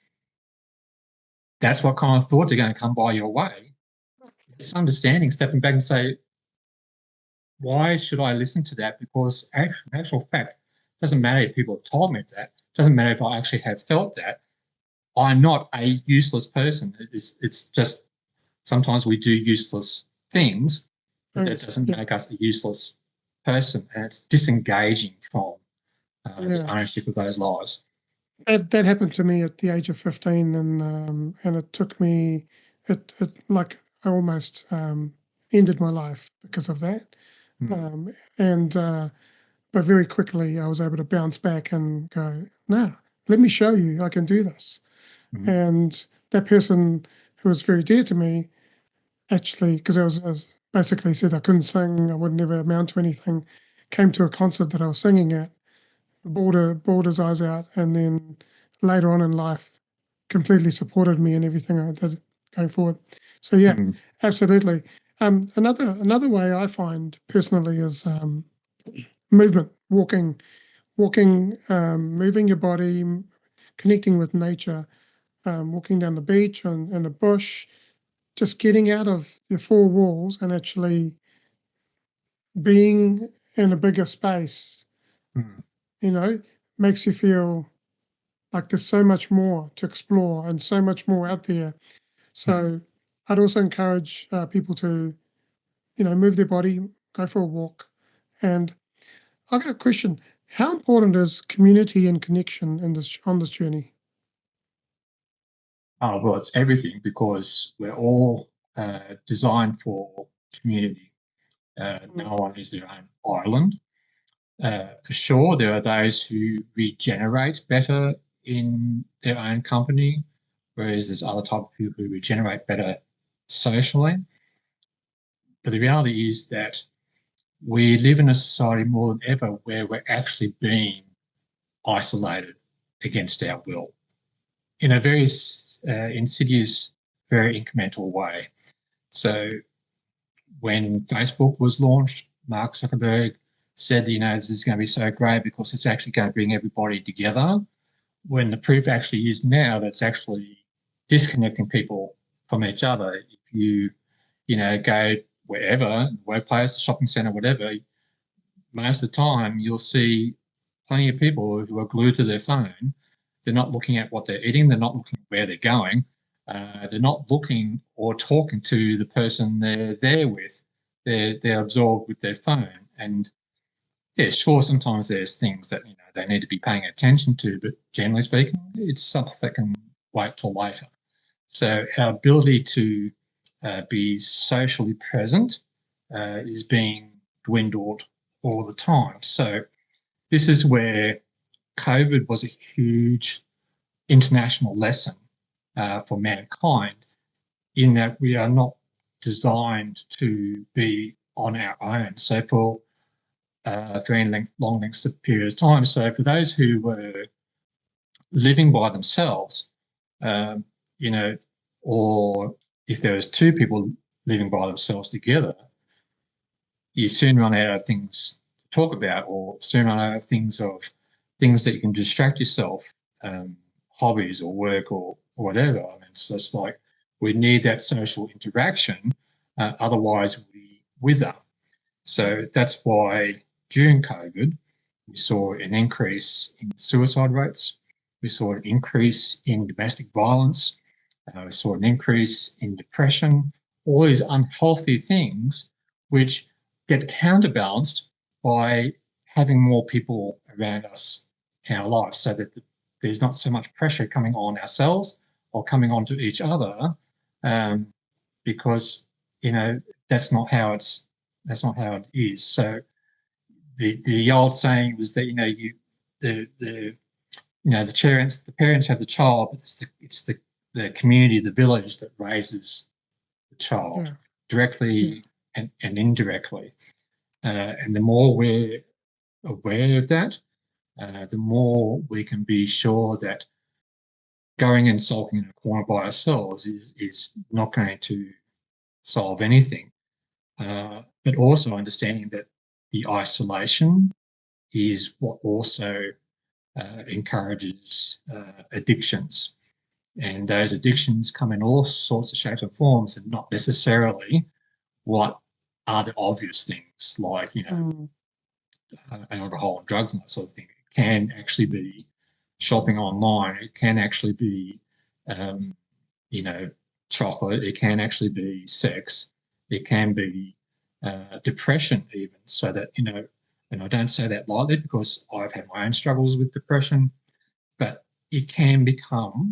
that's what kind of thoughts are going to come by your way. It's understanding, stepping back and say, why should I listen to that? Because actual fact, it doesn't matter if people have told me that. It doesn't matter if I actually have felt that. I'm not a useless person. It's just sometimes we do useless things, but that doesn't make us a useless person. And it's disengaging from the ownership of those lies. That happened to me at the age of 15, and it took me, it like I almost ended my life because of that. But very quickly I was able to bounce back and go, no, let me show you I can do this. And that person who was very dear to me, actually, because I was basically said I couldn't sing, I would never amount to anything, came to a concert that I was singing at, bawled his eyes out, and then later on in life completely supported me in everything I did going forward. So absolutely. Another way I find personally is movement, walking, moving your body, connecting with nature, walking down the beach and in the bush, just getting out of your four walls and actually being in a bigger space, makes you feel like there's so much more to explore and so much more out there. So I'd also encourage people to, move their body, go for a walk. And I've got a question. How important is community and connection on this journey? Oh, well, it's everything, because we're all designed for community. No one is their own island. For sure, there are those who regenerate better in their own company, whereas there's other type of people who regenerate better socially. But the reality is that we live in a society more than ever where we're actually being isolated against our will in a very insidious, very incremental way. So when Facebook was launched, Mark Zuckerberg said, this is going to be so great because it's actually going to bring everybody together, when the proof actually is now that it's actually disconnecting people from each other. If you, go wherever, workplace, shopping center, whatever, most of the time you'll see plenty of people who are glued to their phone. They're not looking at what they're eating. They're not looking at where they're going. They're not looking or talking to the person they're there with. They're absorbed with their phone. And yeah, sure, sometimes there's things that they need to be paying attention to, but generally speaking, it's something that can wait till later. So our ability to be socially present is being dwindled all the time. So this is where COVID was a huge international lesson for mankind, in that we are not designed to be on our own. So for any long lengths of period of time. So for those who were living by themselves, or if there was two people living by themselves together, you soon run out of things to talk about, or soon run out of things that you can distract yourself, hobbies or work or whatever. I mean, it's just like we need that social interaction, otherwise we wither. So that's why during COVID, we saw an increase in suicide rates. We saw an increase in domestic violence. We saw an increase in depression, all these unhealthy things, which get counterbalanced by having more people around us in our lives, so that there's not so much pressure coming on ourselves or coming onto each other, because that's not how it is. So the old saying was that the parents have the child, but it's the community, the village that raises the child Yeah. directly and indirectly. And the more we're aware of that, the more we can be sure that going and sulking in a corner by ourselves is not going to solve anything. But also understanding that the isolation is what also encourages addictions. And those addictions come in all sorts of shapes and forms, and not necessarily what are the obvious things like, alcohol and drugs and that sort of thing. It can actually be shopping online. It can actually be, um, chocolate. It can actually be sex. It can be depression, even. So that, and I don't say that lightly because I've had my own struggles with depression, but it can become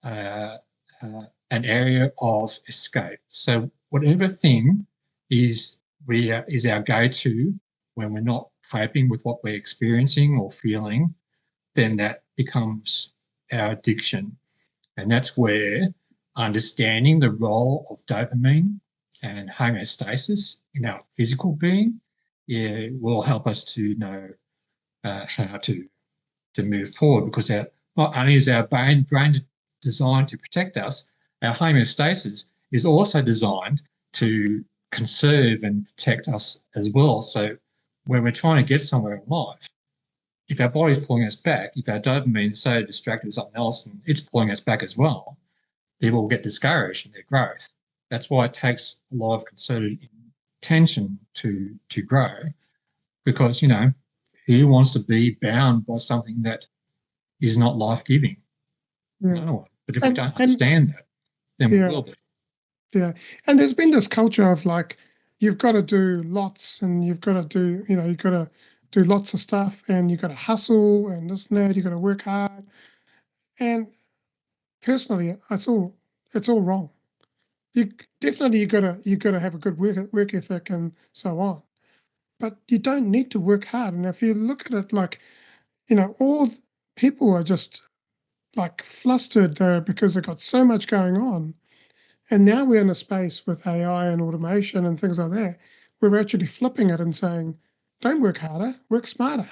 uh, an area of escape. So whatever thing is is our go-to when we're not coping with what we're experiencing or feeling, then that becomes our addiction. And that's where understanding the role of dopamine and homeostasis in our physical being, will help us to know how to move forward, because not only is our brain designed to protect us, our homeostasis is also designed to conserve and protect us as well. So when we're trying to get somewhere in life, if our body's pulling us back, if our dopamine is so distracted with something else and it's pulling us back as well, people will get discouraged in their growth. That's why it takes a lot of concerted intention to grow, because who wants to be bound by something that is not life-giving? Yeah. No one. But if we don't And understand that, then we yeah, will be. yeah. And there's been this culture of like, you've got to do lots, and you've got to do, you've got to do lots of stuff, and you've got to hustle and this and that, you've got to work hard. And personally, it's all wrong. You definitely you gotta have a good work ethic and so on. But you don't need to work hard. And if you look at it like, all people are just like flustered there because they've got so much going on. And now we're in a space with AI and automation and things like that, where we're actually flipping it and saying, don't work harder, work smarter.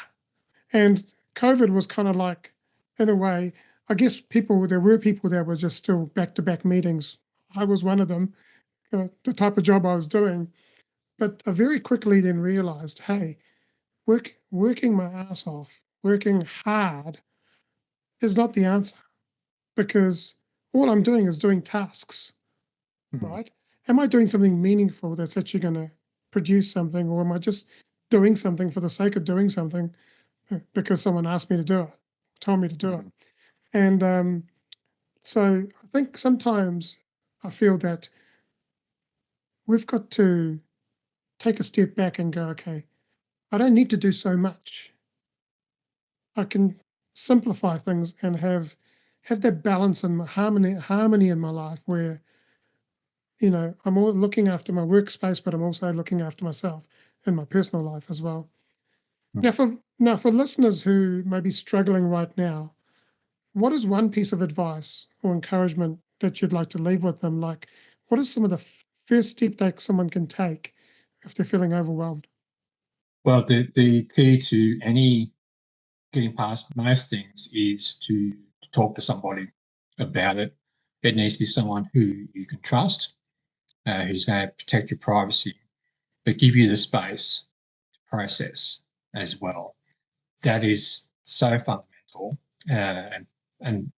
And COVID was kind of like, in a way, I guess there were people that were just still back to back meetings. I was one of them, the type of job I was doing. But I very quickly then realized, hey, working my ass off, working hard is not the answer, because all I'm doing is doing tasks, Mhm. right? Am I doing something meaningful that's actually going to produce something, or am I just doing something for the sake of doing something because someone asked me to do it, told me to do it? Mhm. And so I think sometimes I feel that we've got to take a step back and go, okay, I don't need to do so much. I can simplify things and have that balance and harmony in my life where, I'm all looking after my workspace, but I'm also looking after myself in my personal life as well. Mhm. Now for listeners who may be struggling right now, what is one piece of advice or encouragement that you'd like to leave with them? Like, what is some of the first step that someone can take if they're feeling overwhelmed? Well, the key to any getting past most things is to talk to somebody about it. It needs to be someone who you can trust, who's going to protect your privacy. but give you the space to process as well. That is so fundamental, and in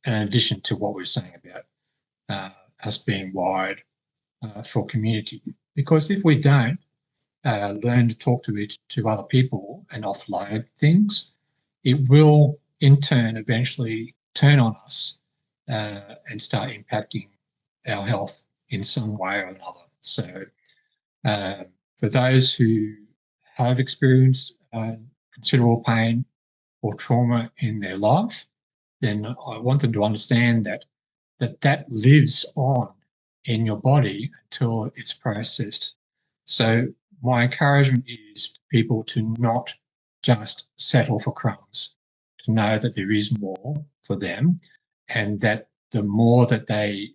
addition to what we're saying about us being wired for community. Because if we don't learn to talk to other people and offload things, it will in turn eventually turn on us and start impacting our health in some way or another. So for those who have experienced considerable pain or trauma in their life, then I want them to understand that lives on in your body until it's processed. So my encouragement is people to not just settle for crumbs, to know that there is more for them, and that the more that they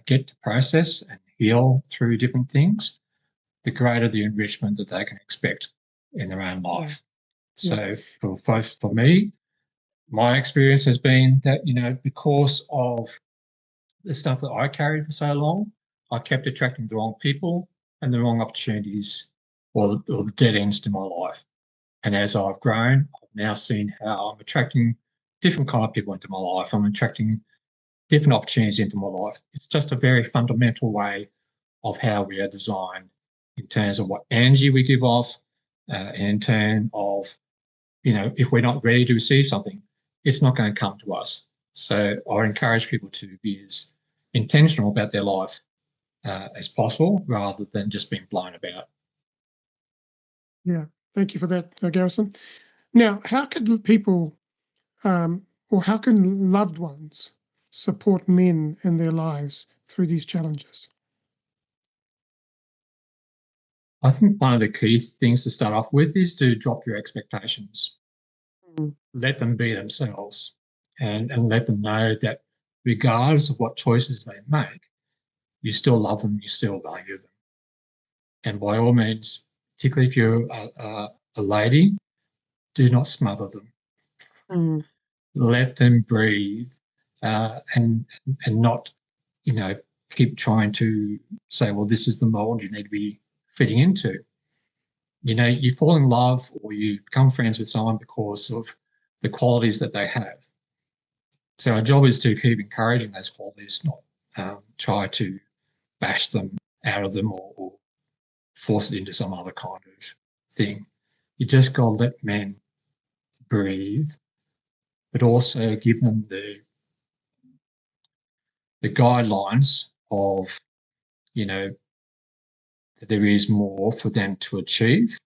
get to process and heal through different things, the greater the enrichment that they can expect in their own life. Yeah. So for me, my experience has been that, because of the stuff that I carried for so long, I kept attracting the wrong people and the wrong opportunities, or the dead ends to my life. And as I've grown, I've now seen how I'm attracting different kind of people into my life. I'm attracting different opportunities into my life. It's just a very fundamental way of how we are designed in terms of what energy we give off, and in terms of, if we're not ready to receive something, it's not going to come to us. So I encourage people to be as intentional about their life as possible, rather than just being blown about. Yeah, thank you for that, Garrison. Now, how could people, or how can loved ones support men in their lives through these challenges? I think one of the key things to start off with is to drop your expectations. Mm. Let them be themselves, and let them know that regardless of what choices they make, you still love them, you still value them. And by all means, particularly if you're a lady, do not smother them. Mm. Let them breathe, and not, keep trying to say, well, this is the mold you need to be fitting into. You fall in love or you become friends with someone because of the qualities that they have. So our job is to keep encouraging those qualities, not try to bash them out of them, or force it into some other kind of thing. You just got to let men breathe, but also give them the guidelines of, that there is more for them to achieve.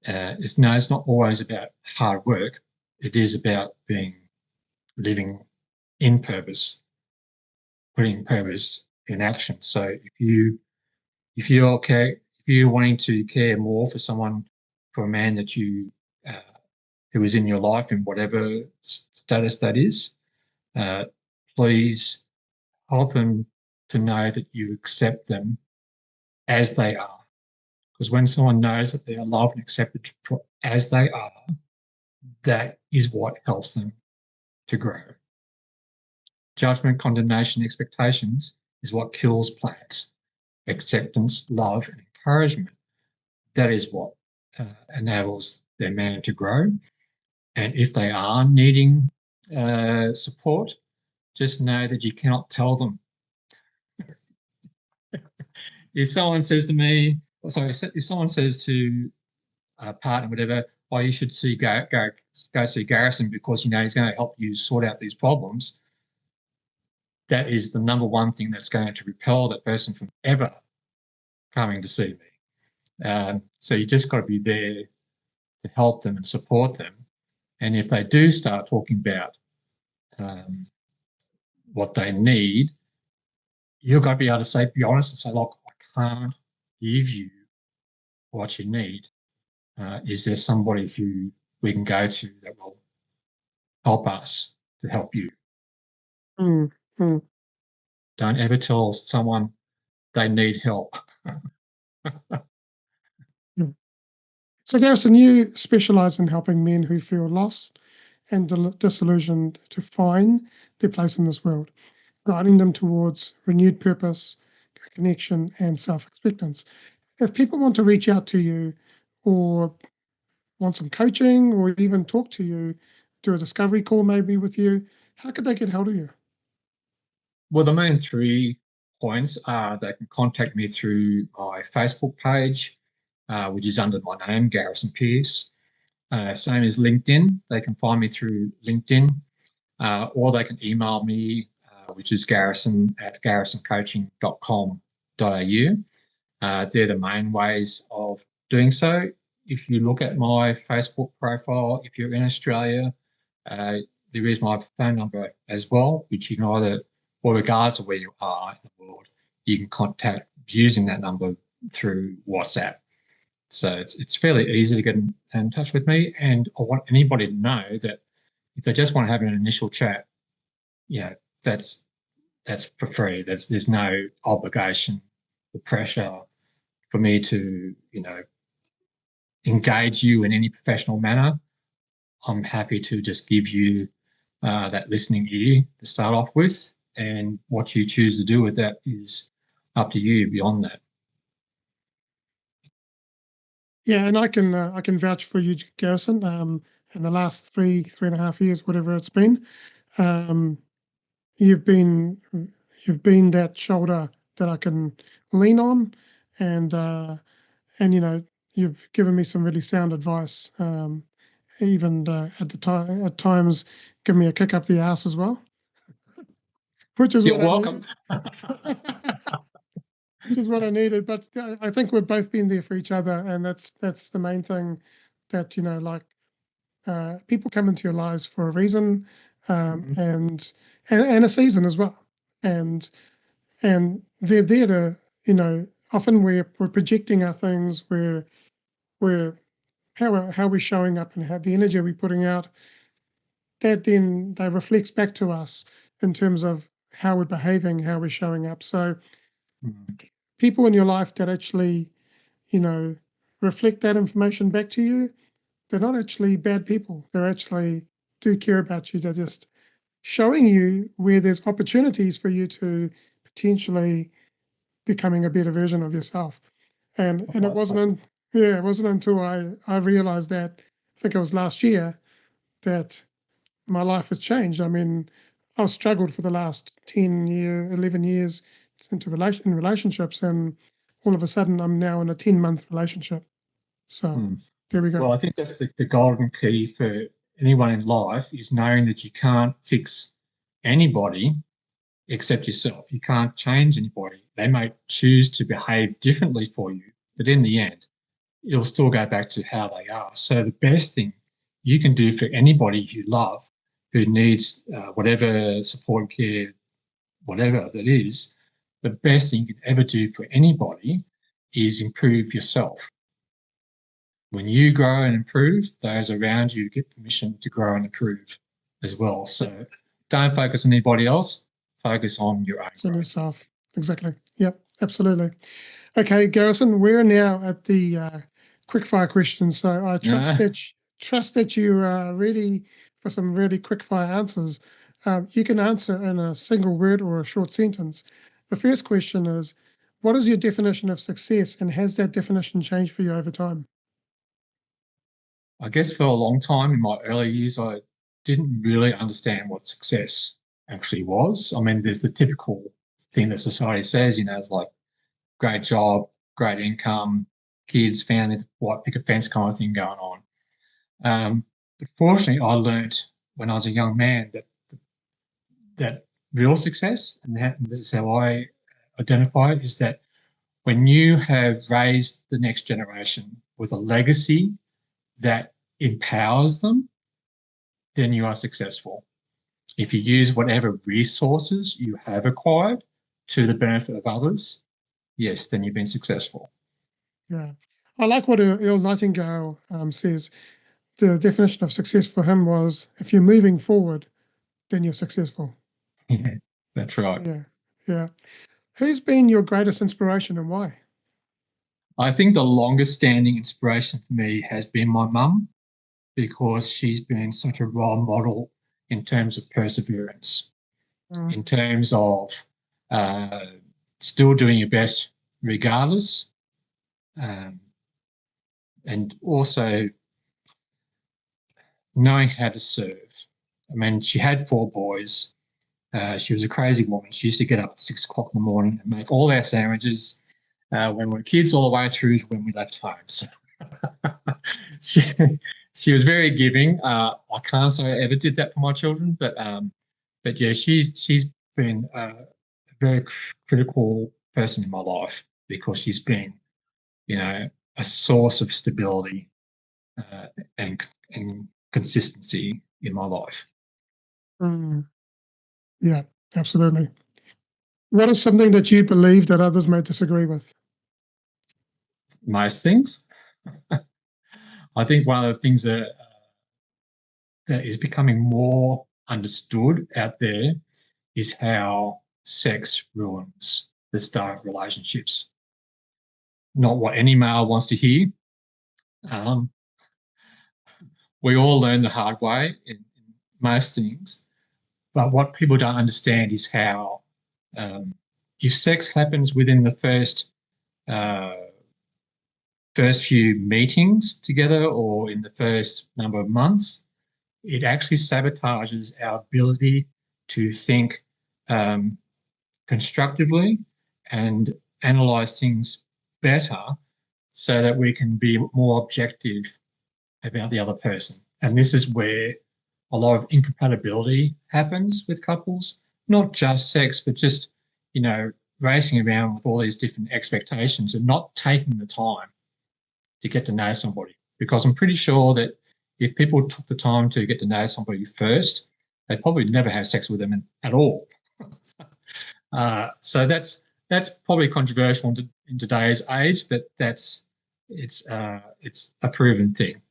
It's not always about hard work. It is about living in purpose, putting purpose in action. So if you're wanting to care more for someone, for a man that who is in your life in whatever status that is, please help them to know that you accept them as they are. Because when someone knows that they are loved and accepted as they are, that is what helps them to grow. Judgment, condemnation, expectations is what kills plants. Acceptance, love, and encouragement, that is what enables their man to grow. And if they are needing support, just know that you cannot tell them. If someone says to me, if someone says to a partner, whatever, oh, you should go see Garrison because he's going to help you sort out these problems, that is the number one thing that's going to repel that person from ever coming to see me. So you just got to be there to help them and support them. And if they do start talking about what they need, you've got to be able to be honest and say, look, I can't give you what you need. Is there somebody who we can go to that will help us to help you? Mm. Mm. Don't ever tell someone they need help. Mm. So, Garrison, you specialize in helping men who feel lost and disillusioned to find their place in this world, guiding them towards renewed purpose, connection, and self-acceptance. if people want to reach out to you or want some coaching or even talk to you, do a discovery call maybe with you, how could they get hold of you? Well, the main 3 points are they can contact me through my Facebook page, which is under my name, Garrison Pierce. Same as LinkedIn. They can find me through LinkedIn, or they can email me, which is garrison@garrisoncoaching.com.au. They're the main ways of doing so. If you look at my Facebook profile, if you're in Australia, uh, there is my phone number as well, which you can either, or regardless of where you are in the world, you can contact using that number through WhatsApp. So it's fairly easy to get in touch with me. And I want anybody to know that if they just want to have an initial chat, yeah, that's that's for free. There's no obligation or pressure for me to, engage you in any professional manner. I'm happy to just give you that listening ear to start off with, and what you choose to do with that is up to you beyond that. Yeah, and I can vouch for you, Garrison. In the last 3.5 years, whatever it's been, um, you've been you've been that shoulder that I can lean on, and and you've given me some really sound advice. Even at times, give me a kick up the ass as well, which is You're what I welcome. needed. Which is what I needed. But I think we've both been there for each other, and that's the main thing. That like people come into your lives for a reason, Mhm. and a season as well, and they're there to often we're projecting our things, we're how we're showing up and how the energy we're putting out, that then they reflects back to us in terms of how we're behaving, how we're showing up. So Mhm. people in your life that actually you know reflect that information back to you, they're not actually bad people. They're actually do care about you. They're just showing you where there's opportunities for you to potentially becoming a better version of yourself. And it wasn't yeah, it wasn't until I realized that, I think it was last year, that my life has changed. I mean, I've struggled for the last 11 years in relationships, and all of a sudden I'm now in a 10-month relationship. So Mm. there we go. Well, I think that's the golden key for anyone in life is knowing that you can't fix anybody except yourself. You can't change anybody. They may choose to behave differently for you, but in the end, it'll still go back to how they are. So the best thing you can do for anybody you love who needs whatever support, care, whatever that is, the best thing you can ever do for anybody is improve yourself. When you grow and improve, those around you get permission to grow and improve as well. So don't focus on anybody else, focus on your own It's in growth. yourself. Exactly. Yep, absolutely. Okay, Garrison, we're now at the quickfire questions. So I Uh, trust that you are ready for some really quickfire answers. You can answer in a single word or a short sentence. The first question is, what is your definition of success, and has that definition changed for you over time? I guess for a long time in my early years, I didn't really understand what success actually was. I mean, there's the typical thing that society says, it's like great job, great income, kids, family, white picket fence kind of thing going on. But fortunately, I learned when I was a young man that real success, and this is how I identify it, is that when you have raised the next generation with a legacy that empowers them, then you are successful. If you use whatever resources you have acquired to the benefit of others, yes, then you've been successful. Yeah. I like what Earl Nightingale says. The definition of success for him was, if you're moving forward, then you're successful. Yeah, that's right. Yeah. Yeah. Who's been your greatest inspiration and why? I think the longest standing inspiration for me has been my mum because she's been such a role model in terms of perseverance, Mm, in terms of uh, still doing your best regardless, and also knowing how to serve. I mean, she had 4 boys. She was a crazy woman. She used to get up at 6 o'clock in the morning and make all our sandwiches when we were kids, all the way through to when we left home. So she, she was very giving. I can't say I ever did that for my children, but yeah, she's been a very critical person in my life because she's been, a source of stability uh, and consistency in my life. Mm. Yeah, absolutely. What is something that you believe that others may disagree with? Most things. I think one of the things that is becoming more understood out there is how sex ruins the start of relationships. Not what any male wants to hear. Um, we all learn the hard way in most things, but what people don't understand is how, if sex happens within the uh, first few meetings together or in the first number of months, it actually sabotages our ability to think um, constructively and analyze things better so that we can be more objective about the other person. And this is where a lot of incompatibility happens with couples, not just sex, but just, racing around with all these different expectations and not taking the time to get to know somebody. Because I'm pretty sure that if people took the time to get to know somebody first, they'd probably never have sex with them at all. So that's probably controversial in today's age, but it's a proven thing.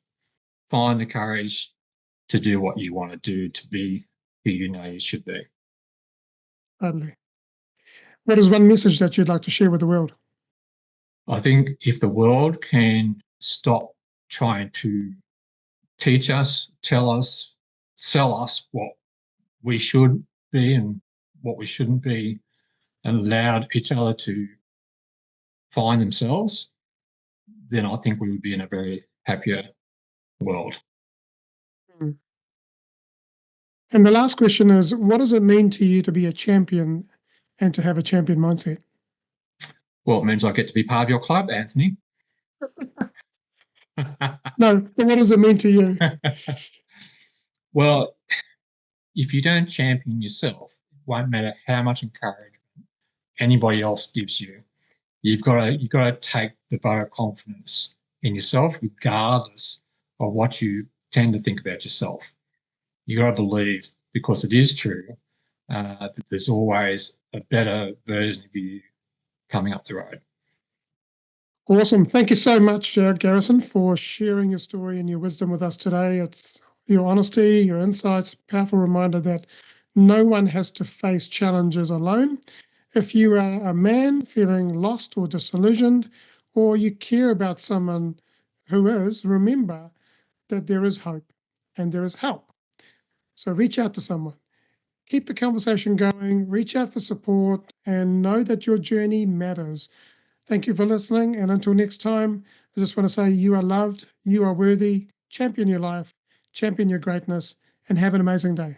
Find the courage to do what you want to do to be who you know you should be. Totally. What is one message that you'd like to share with the world? I think if the world can stop trying to teach us, tell us, sell us what we should be and what we shouldn't be, and allowed each other to find themselves, then I think we would be in a very happier world. Mm. And the last question is, what does it mean to you to be a champion and to have a champion mindset? Well, it means I get to be part of your club, Anthony. No, but what does it mean to you? Well, if you don't champion yourself, it won't matter how much encouragement anybody else gives you. You've got to take the vote of confidence in yourself, regardless of what you tend to think about yourself. You got to believe, because it is true, that there's always a better version of you coming up the road. Awesome. Thank you so much, Garrison, for sharing your story and your wisdom with us today. It's your honesty, your insights, powerful reminder that no one has to face challenges alone. If you are a man feeling lost or disillusioned, or you care about someone who is, remember that there is hope and there is help. So reach out to someone. Keep the conversation going, reach out for support, and know that your journey matters. Thank you for listening. And until next time, I just want to say you are loved, you are worthy, champion your life, champion your greatness, and have an amazing day.